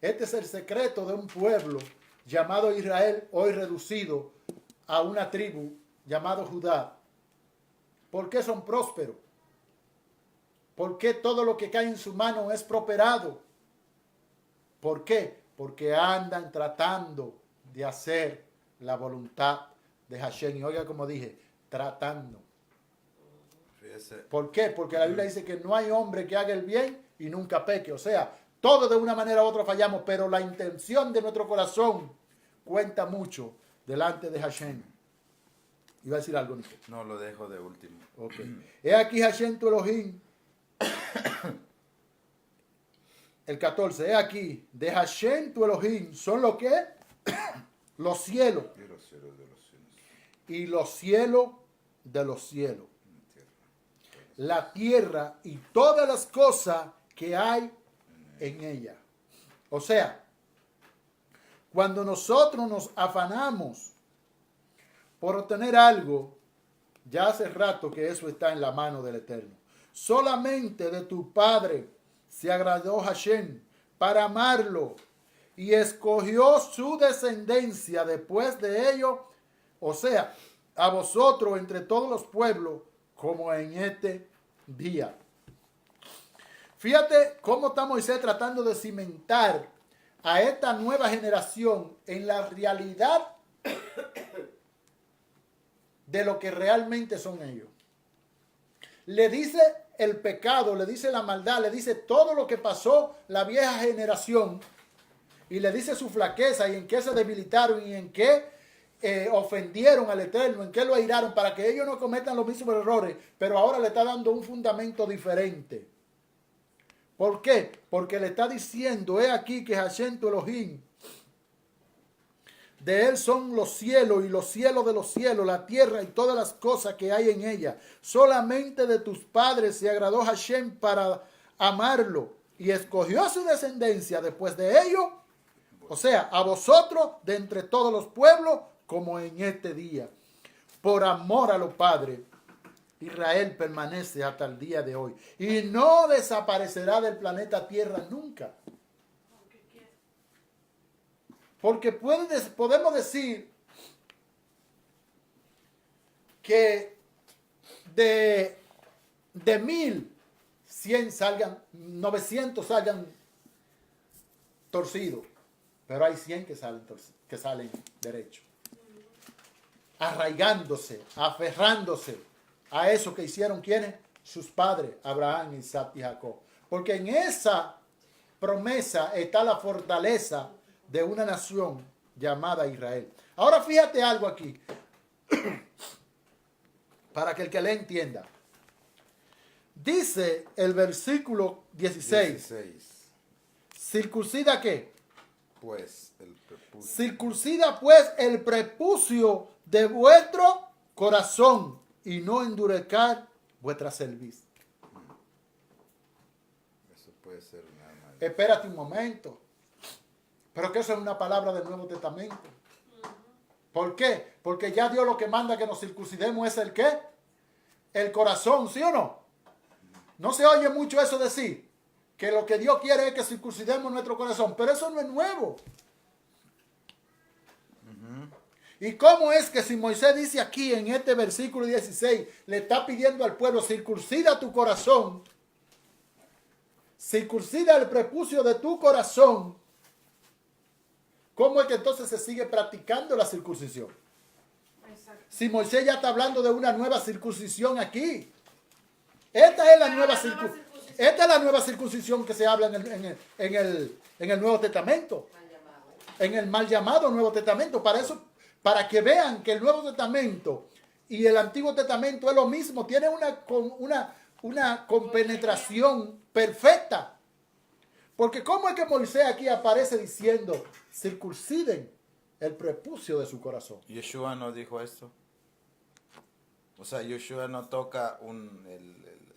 Este es el secreto de un pueblo llamado Israel, hoy reducido a una tribu llamado Judá. ¿Por qué son prósperos? ¿Por qué todo lo que cae en su mano es prosperado? ¿Por qué? Porque andan tratando de hacer la voluntad de Hashem. Y oiga como dije, tratando. ¿Por qué? Porque la Biblia dice que no hay hombre que haga el bien y nunca peque. O sea, todos de una manera u otra fallamos, pero la intención de nuestro corazón cuenta mucho delante de Hashem. ¿Iba a decir algo, Nico? No, lo dejo de último. Ok. He aquí Hashem tu Elohim. El 14. He aquí, de Hashem tu Elohim son lo que los cielos. Y los cielos de los cielos. Y los cielos de los cielos. La tierra y todas las cosas que hay en ella. O sea, cuando nosotros nos afanamos por obtener algo, ya hace rato que eso está en la mano del Eterno. Solamente de tu Padre se agradó Hashem para amarlo y escogió su descendencia después de ello, o sea, a vosotros entre todos los pueblos, como en este día. Fíjate cómo está Moisés tratando de cimentar a esta nueva generación en la realidad de lo que realmente son ellos. Le dice el pecado, le dice la maldad, le dice todo lo que pasó la vieja generación y le dice su flaqueza y en qué se debilitaron y en qué ofendieron al Eterno, en qué lo airaron, para que ellos no cometan los mismos errores, pero ahora le está dando un fundamento diferente. ¿Por qué? Porque le está diciendo, he aquí que Hashem tu Elohim, de él son los cielos y los cielos de los cielos, la tierra y todas las cosas que hay en ella. Solamente de tus padres se agradó Hashem para amarlo y escogió a su descendencia después de ello, o sea, a vosotros de entre todos los pueblos, como en este día. Por amor a los padres, Israel permanece hasta el día de hoy y no desaparecerá del planeta Tierra nunca. Porque podemos decir que de 1,100 salgan, 900 salgan torcidos, pero hay 100 que salen derechos. Arraigándose, aferrándose a eso que hicieron, ¿quiénes? Sus padres, Abraham, Isaac y Jacob. Porque en esa promesa está la fortaleza de una nación llamada Israel. Ahora fíjate algo aquí, para que el que le entienda. Dice el versículo 16. ¿Circuncida qué? Pues el prepucio. Circuncida pues el prepucio de vuestro corazón y no endurezcar vuestra cerviz. Eso puede ser un arma. Espérate un momento. Pero que eso es una palabra del Nuevo Testamento. ¿Por qué? Porque ya Dios lo que manda que nos circuncidemos es el ¿qué? El corazón, ¿sí o no? No se oye mucho eso decir, que lo que Dios quiere es que circuncidemos nuestro corazón, pero eso no es nuevo. ¿Y cómo es que si Moisés dice aquí en este versículo 16, le está pidiendo al pueblo, circuncida tu corazón, circuncida el prepucio de tu corazón? ¿Cómo es que entonces se sigue practicando la circuncisión? Exacto. Si Moisés ya está hablando de una nueva circuncisión aquí. Esta es la nueva circuncisión. Esta es la nueva circuncisión que se habla en el Nuevo Testamento. En el mal llamado Nuevo Testamento. Para eso, para que vean que el Nuevo Testamento y el Antiguo Testamento es lo mismo. Tiene una compenetración perfecta. Porque ¿cómo es que Moisés aquí aparece diciendo, circunciden el prepucio de su corazón? Yeshua no dijo esto. O sea, Yeshua no toca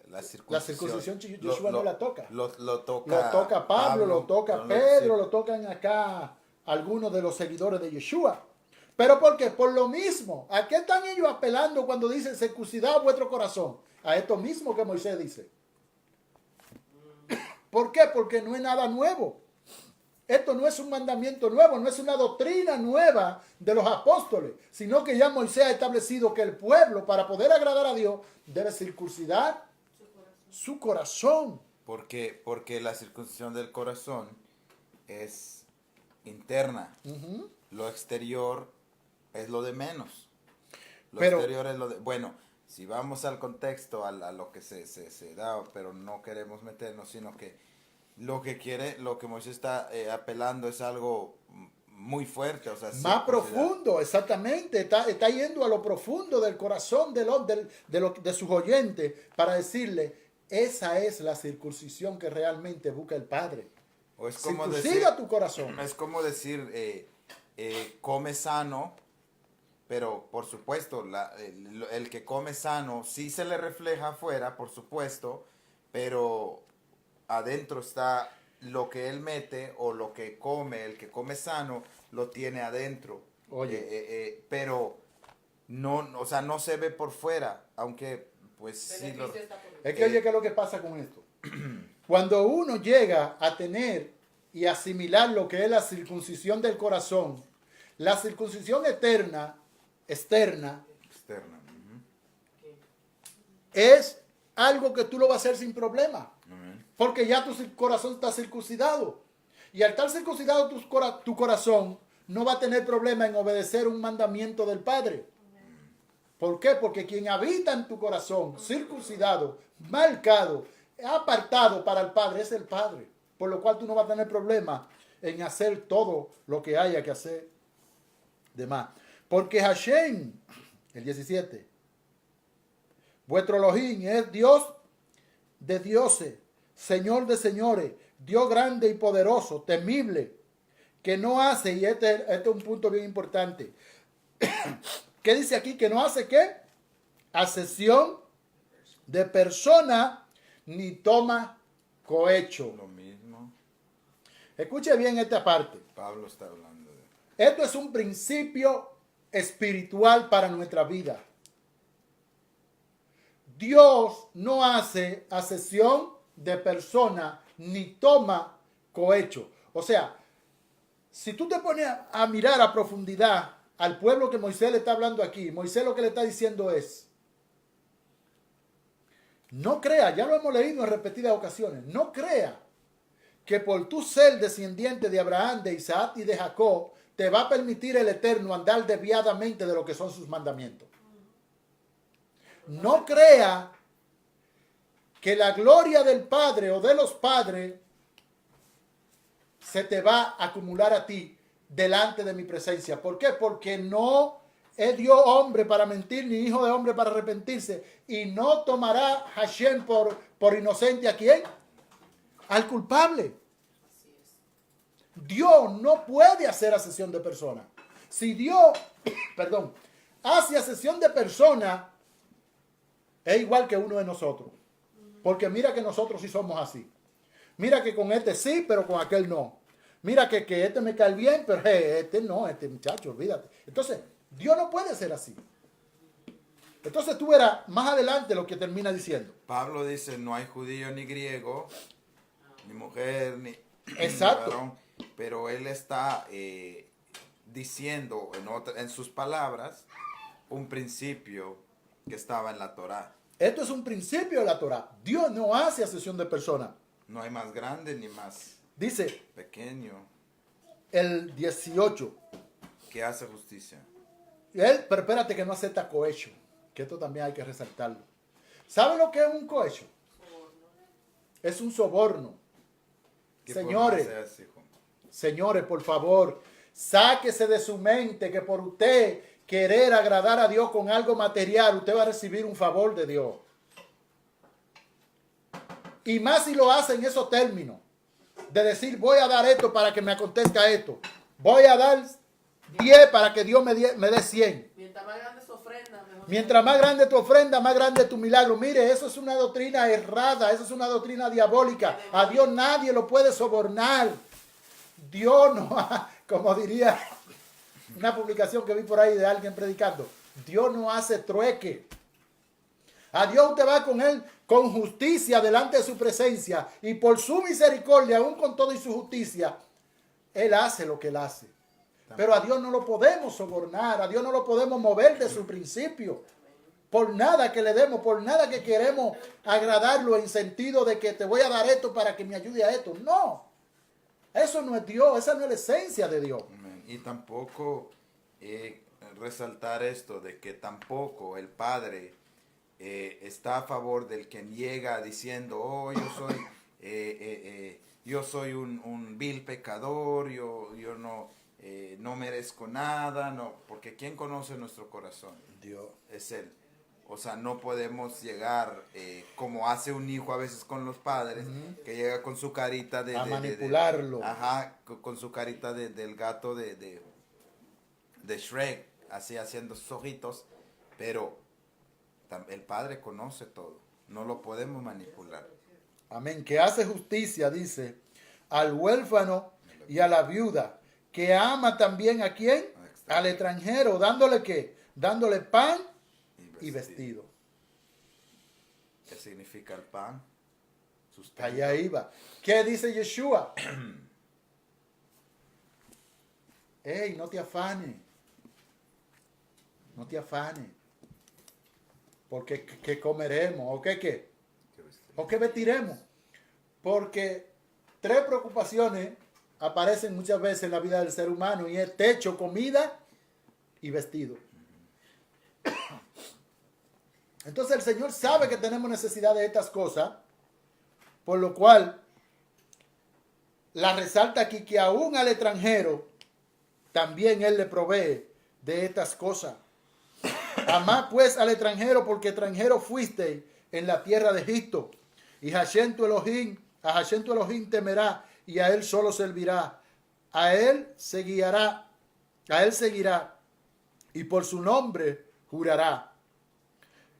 la circuncisión. La circuncisión Yeshua no la toca. Lo toca. Lo toca Pablo, lo toca no, Pedro, sí. lo tocan acá algunos de los seguidores de Yeshua. ¿Pero por qué? Por lo mismo. ¿A qué están ellos apelando cuando dicen circuncidad vuestro corazón? A esto mismo que Moisés dice. ¿Por qué? Porque no es nada nuevo. Esto no es un mandamiento nuevo, no es una doctrina nueva de los apóstoles, sino que ya Moisés ha establecido que el pueblo, para poder agradar a Dios, debe circuncidar su corazón. Porque la circuncisión del corazón es interna. Lo exterior es lo de menos. Exterior es lo de... Bueno, si vamos al contexto, a lo que se da, pero no queremos meternos, sino que lo que Moisés está apelando es algo muy fuerte. O sea, más profundo, exactamente. Está yendo a lo profundo del corazón de sus oyentes para decirle, esa es la circuncisión que realmente busca el Padre. O es como circuncida tu corazón. Es como decir, come sano. Pero, por supuesto, el que come sano sí se le refleja afuera, por supuesto, pero adentro está lo que él mete o lo que come, el que come sano, lo tiene adentro. Oye. Pero no, o sea, no se ve por fuera, aunque pues sí lo... Es que oye, ¿qué es lo que pasa con esto? Cuando uno llega a tener y asimilar lo que es la circuncisión del corazón, la circuncisión externa, es algo que tú lo vas a hacer sin problema. Porque ya tu corazón está circuncidado. Y al estar circuncidado tu corazón, no va a tener problema en obedecer un mandamiento del Padre. ¿Por qué? Porque quien habita en tu corazón, circuncidado, marcado, apartado para el Padre, es el Padre. Por lo cual tú no vas a tener problema en hacer todo lo que haya que hacer de más. Porque Hashem, el 17, vuestro Elohim es Dios de dioses, Señor de señores, Dios grande y poderoso, temible, que no hace, y este es un punto bien importante, ¿qué dice aquí? Que no hace ¿qué? Asesión de persona ni toma cohecho. Lo mismo. Escuche bien esta parte. Pablo está hablando de... Esto es un principio espiritual para nuestra vida. Dios no hace asesión de persona ni toma cohecho. O sea, si tú te pones a mirar a profundidad al pueblo que Moisés le está hablando aquí, Moisés lo que le está diciendo es, no crea, ya lo hemos leído en repetidas ocasiones, no crea que por tu ser descendiente de Abraham, de Isaac y de Jacob, te va a permitir el Eterno andar desviadamente de lo que son sus mandamientos. No crea que la gloria del Padre o de los padres se te va a acumular a ti delante de mi presencia. ¿Por qué? Porque no es Dios hombre para mentir, ni hijo de hombre para arrepentirse. Y no tomará Hashem por inocente a quién? Al culpable. Dios no puede hacer asesión de persona. Si Dios, perdón, hace asesión de persona, es igual que uno de nosotros. Porque mira que nosotros sí somos así. Mira que con este sí, pero con aquel no. Mira que este me cae bien, pero este no, este muchacho, olvídate. Entonces, Dios no puede ser así. Entonces tú verás más adelante lo que termina diciendo. Pablo dice, no hay judío ni griego, ni mujer, ni Exacto. varón, pero él está diciendo en sus palabras un principio que estaba en la Torá. Esto es un principio de la Torah. Dios no hace asesión de persona. No hay más grande ni más Dice pequeño el 18. que hace justicia. Él, pero espérate que no acepta cohecho. Que esto también hay que resaltarlo. ¿Sabe lo que es un cohecho? Es un soborno. ¿Qué Señores, forma se hace, hijo? Señores, por favor, sáquese de su mente que por usted querer agradar a Dios con algo material, usted va a recibir un favor de Dios. Y más si lo hace en esos términos. De decir, voy a dar esto para que me acontezca esto. Voy a dar 10 para que Dios me dé 100. Mientras más grande su ofrenda, mejor. Mientras más grande tu ofrenda, más grande tu milagro. Mire, eso es una doctrina errada, eso es una doctrina diabólica. A Dios nadie lo puede sobornar. Dios no, como diría una publicación que vi por ahí de alguien predicando, Dios no hace trueque. A Dios usted va con él con justicia delante de su presencia y por su misericordia, aún con todo y su justicia, él hace lo que él hace. Pero a Dios no lo podemos sobornar, a Dios no lo podemos mover de su principio. Por nada que le demos, por nada que queremos agradarlo en sentido de que te voy a dar esto para que me ayude a esto. No, eso no es Dios, esa no es la esencia de Dios. Y tampoco resaltar esto de que tampoco el Padre está a favor del que llega diciendo, oh, yo soy un vil pecador, yo no merezco nada, no, porque ¿quién conoce nuestro corazón? Dios. Es Él. O sea, no podemos llegar como hace un hijo a veces con los padres, que llega con su carita de manipularlo. Con su carita del gato de Shrek, así haciendo sus ojitos, pero el Padre conoce todo, no lo podemos manipular. Amén. Que hace justicia, dice, al huérfano y a la viuda, que ama también a quién, al extranjero, dándole qué, dándole pan y vestido. ¿Qué significa el pan? Sustento. Allá iba. ¿Qué dice Yeshua? Ey, no te afanes. No te afanes. Porque ¿qué comeremos? ¿O qué? ¿O qué vestiremos? Porque 3 preocupaciones aparecen muchas veces en la vida del ser humano y es techo, comida y vestido. Entonces el Señor sabe que tenemos necesidad de estas cosas, por lo cual la resalta aquí que aún al extranjero también Él le provee de estas cosas. Amad pues al extranjero, porque extranjero fuisteis en la tierra de Egipto. Y a Hashem tu Elohim temerá, y a él solo servirá. A él seguirá, y por su nombre jurará.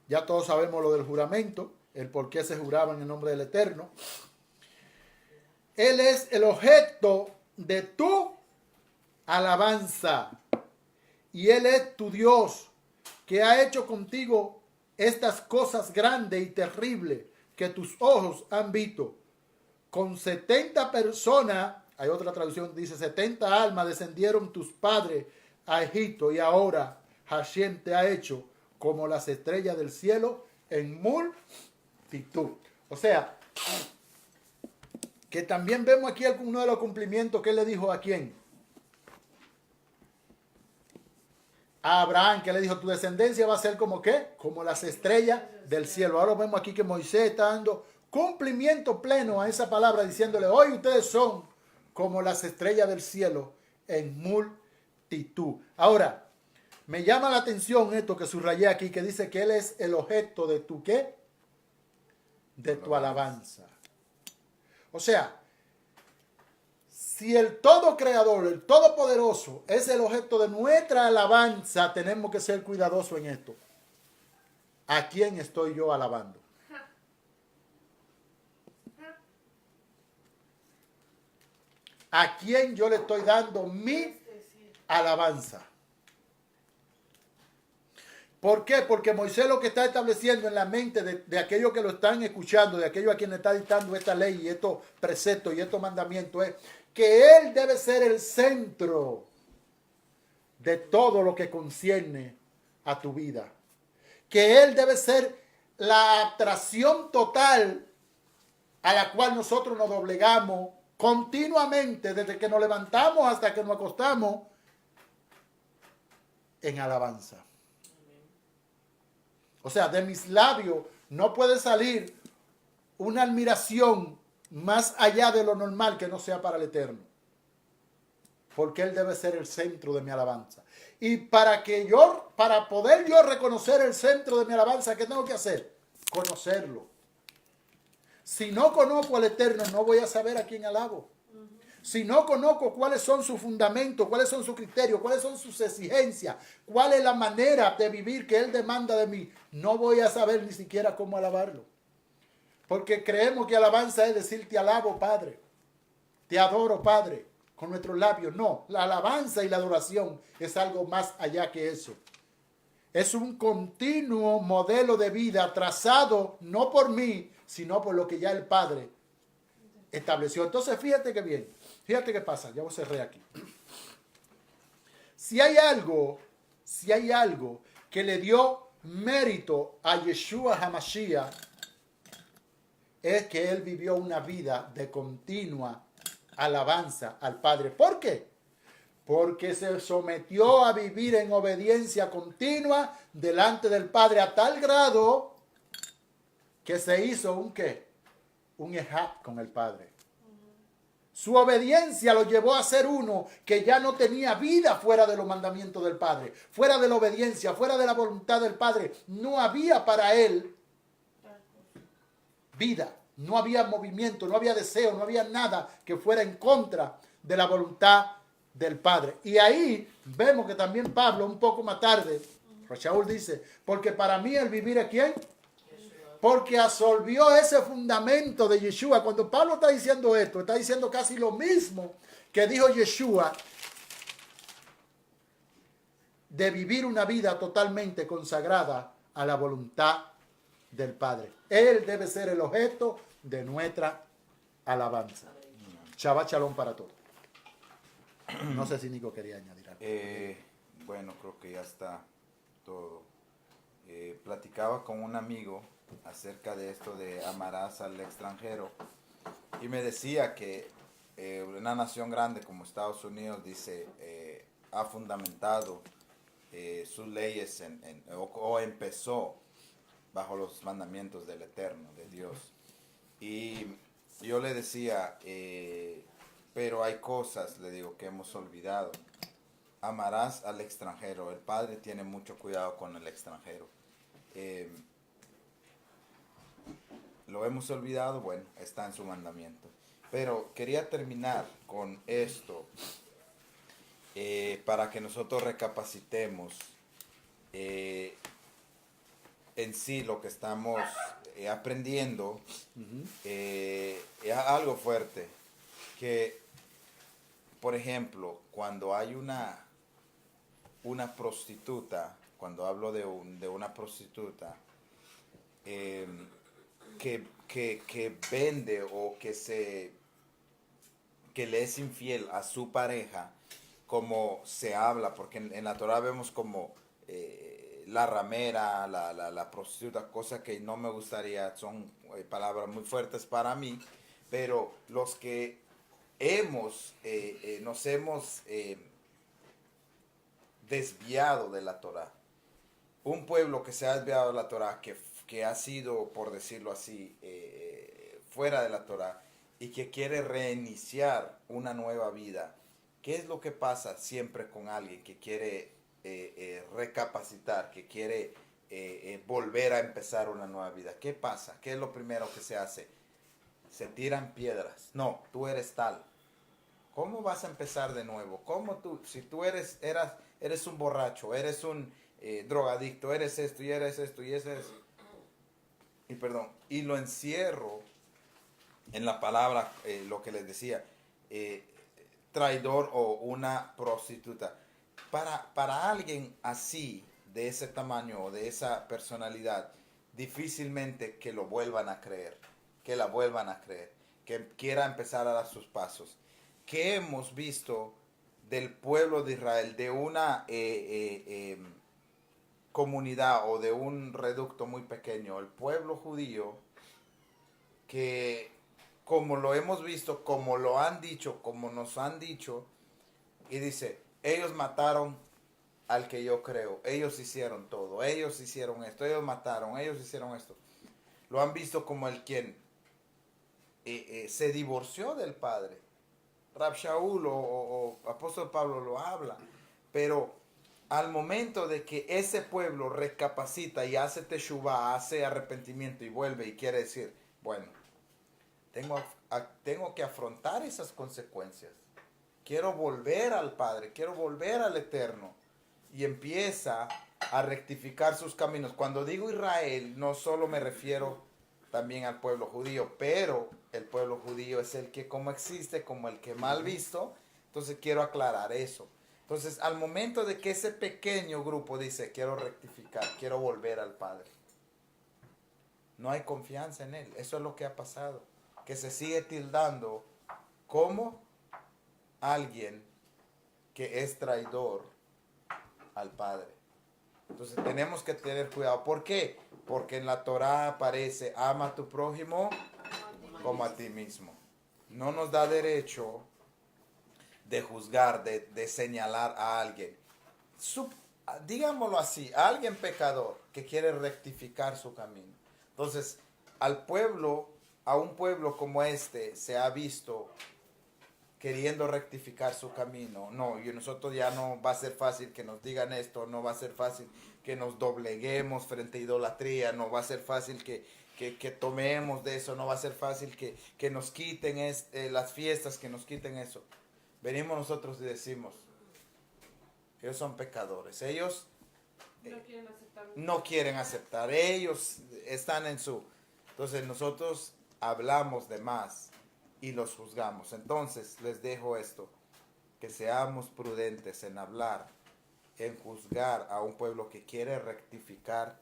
Ya todos sabemos lo del juramento, el por qué se juraba en el nombre del Eterno. Él es el objeto de tu alabanza. Y Él es tu Dios, que ha hecho contigo estas cosas grandes y terribles que tus ojos han visto. Con 70 personas, hay otra traducción, dice 70 almas descendieron tus padres a Egipto, y ahora Hashem te ha hecho como las estrellas del cielo en multitud. O sea, que también vemos aquí uno de los cumplimientos que él le dijo a quién. A Abraham, que le dijo, tu descendencia va a ser como ¿qué? Como las estrellas del cielo. Ahora vemos aquí que Moisés está dando cumplimiento pleno a esa palabra, diciéndole, hoy ustedes son como las estrellas del cielo en multitud. Ahora, me llama la atención esto que subrayé aquí, que dice que Él es el objeto de tu ¿qué? De tu alabanza. O sea, si el todo creador, el todopoderoso, es el objeto de nuestra alabanza, tenemos que ser cuidadosos en esto. ¿A quién estoy yo alabando? ¿A quién yo le estoy dando mi alabanza? ¿Por qué? Porque Moisés lo que está estableciendo en la mente de aquellos que lo están escuchando, de aquellos a quienes está dictando esta ley y estos preceptos y estos mandamientos, es que Él debe ser el centro de todo lo que concierne a tu vida. Que Él debe ser la atracción total a la cual nosotros nos doblegamos continuamente, desde que nos levantamos hasta que nos acostamos, en alabanza. O sea, de mis labios no puede salir una admiración más allá de lo normal que no sea para el Eterno. Porque Él debe ser el centro de mi alabanza. Y para poder yo reconocer el centro de mi alabanza, ¿qué tengo que hacer? Conocerlo. Si no conozco al Eterno, no voy a saber a quién alabo. Si no conozco cuáles son sus fundamentos, cuáles son sus criterios, cuáles son sus exigencias, cuál es la manera de vivir que Él demanda de mí, no voy a saber ni siquiera cómo alabarlo. Porque creemos que alabanza es decir, te alabo, Padre. Te adoro, Padre, con nuestros labios. No, la alabanza y la adoración es algo más allá que eso. Es un continuo modelo de vida trazado no por mí, sino por lo que ya el Padre estableció. Entonces, fíjate que bien. Fíjate qué pasa. Ya voy a cerrar aquí. Si hay algo que le dio mérito a Yeshua HaMashiach, es que Él vivió una vida de continua alabanza al Padre. ¿Por qué? Porque se sometió a vivir en obediencia continua delante del Padre a tal grado que se hizo un ¿qué? Un ejab con el Padre. Su obediencia lo llevó a ser uno que ya no tenía vida fuera de los mandamientos del Padre, fuera de la obediencia, fuera de la voluntad del Padre. No había para él vida, no había movimiento, no había deseo, no había nada que fuera en contra de la voluntad del Padre. Y ahí vemos que también Pablo, un poco más tarde, Shaul dice, porque para mí el vivir es ¿quién? Porque absorbió ese fundamento de Yeshua. Cuando Pablo está diciendo esto, está diciendo casi lo mismo que dijo Yeshua, de vivir una vida totalmente consagrada a la voluntad del Padre. Él debe ser el objeto de nuestra alabanza. Shabbat Shalom para todos. No sé si Nico quería añadir algo. Bueno, creo que ya está todo. Platicaba con un amigo acerca de esto de amarás al extranjero y me decía que una nación grande como Estados Unidos dice ha fundamentado sus leyes o empezó bajo los mandamientos del Eterno, de Dios. Y yo le decía pero hay cosas, le digo, que hemos olvidado. amarás al extranjero. El Padre tiene mucho cuidado con el extranjero. ¿Lo hemos olvidado? Bueno, está en su mandamiento. Pero quería terminar con esto para que nosotros recapacitemos en sí lo que estamos aprendiendo. Es algo fuerte. Que, por ejemplo, cuando hay una prostituta, cuando hablo de una prostituta, que vende o que le es infiel a su pareja, como se habla, porque en la Torah vemos como la ramera, la prostituta, cosa que no me gustaría, son palabras muy fuertes para mí, pero los que nos hemos desviado de la Torah, un pueblo que se ha desviado de la Torah, que ha sido, por decirlo así, fuera de la Torah, y que quiere reiniciar una nueva vida. ¿Qué es lo que pasa siempre con alguien que quiere recapacitar, que quiere volver a empezar una nueva vida? ¿Qué pasa? ¿Qué es lo primero que se hace? Se tiran piedras. No, tú eres tal. ¿Cómo vas a empezar de nuevo? ¿Cómo tú, si tú eres un borracho, eres un drogadicto, eres esto y eres esto y ese es... Y lo encierro en la palabra, lo que les decía, traidor o una prostituta. Para alguien así, de ese tamaño o de esa personalidad, difícilmente que lo vuelvan a creer, que la vuelvan a creer, que quiera empezar a dar sus pasos. ¿Qué hemos visto del pueblo de Israel, de una comunidad o de un reducto muy pequeño, el pueblo judío, que como lo hemos visto, como lo han dicho, como nos han dicho, y dice, ellos mataron al que yo creo, ellos hicieron todo, ellos hicieron esto, ellos mataron, ellos hicieron esto. Lo han visto como el quien se divorció del padre. Rab Shaul o Apóstol Pablo lo habla, pero al momento de que ese pueblo recapacita y hace teshuvah, hace arrepentimiento y vuelve y quiere decir, bueno, tengo que afrontar esas consecuencias. Quiero volver al Padre, quiero volver al Eterno. Y empieza a rectificar sus caminos. Cuando digo Israel, no solo me refiero también al pueblo judío, pero el pueblo judío es el que como existe, como el que mal visto. Entonces quiero aclarar eso. Entonces, al momento de que ese pequeño grupo dice, quiero rectificar, quiero volver al Padre, no hay confianza en Él. Eso es lo que ha pasado. Que se sigue tildando como alguien que es traidor al Padre. Entonces, tenemos que tener cuidado. ¿Por qué? Porque en la Torah aparece, ama a tu prójimo como a ti mismo. No nos da derecho de juzgar, de señalar a alguien. Digámoslo así, a alguien pecador que quiere rectificar su camino. Entonces, a un pueblo como este se ha visto queriendo rectificar su camino. No, y nosotros ya no va a ser fácil que nos digan esto, no va a ser fácil que nos dobleguemos frente a idolatría, no va a ser fácil que tomemos de eso, no va a ser fácil que nos quiten las fiestas, que nos quiten eso. Venimos nosotros y decimos, ellos son pecadores, ellos no quieren aceptar, ellos están en su... Entonces nosotros hablamos de más y los juzgamos. Entonces les dejo esto, que seamos prudentes en hablar, en juzgar a un pueblo que quiere rectificar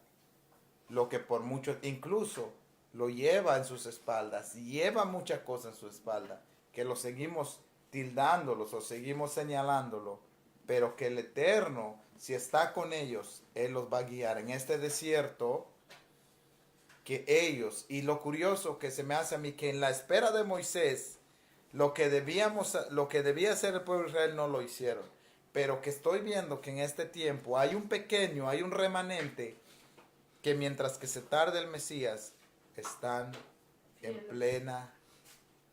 lo que por mucho, incluso lo lleva en sus espaldas, lleva muchas cosas en su espalda, que lo seguimos tildándolos o seguimos señalándolo, pero que el Eterno, si está con ellos, Él los va a guiar en este desierto, que ellos, y lo curioso que se me hace a mí, que en la espera de Moisés, lo que debía hacer el pueblo de Israel no lo hicieron, pero que estoy viendo que en este tiempo hay un remanente, que mientras que se tarde el Mesías, están en plena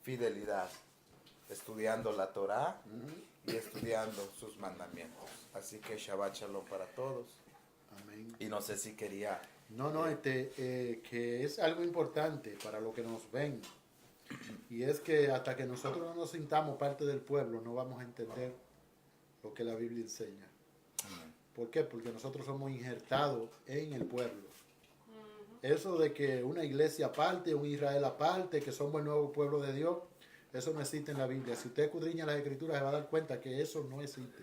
fidelidad, estudiando la Torá y estudiando sus mandamientos. Así que Shabbat Shalom para todos. Amén. Y no sé si quería... No, que es algo importante para los que nos ven. Y es que hasta que nosotros no nos sintamos parte del pueblo, no vamos a entender lo que la Biblia enseña. Amén. ¿Por qué? Porque nosotros somos injertados en el pueblo. Eso de que una iglesia aparte, un Israel aparte, que somos el nuevo pueblo de Dios, eso no existe en la Biblia. Si usted escudriña las Escrituras, se va a dar cuenta que eso no existe.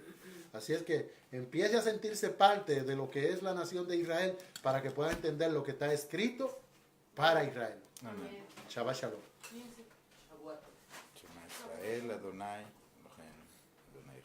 Así es que empiece a sentirse parte de lo que es la nación de Israel para que pueda entender lo que está escrito para Israel. Amén. Shabbat Shalom. Shema Israel, Adonai, Eloheinu, Adonai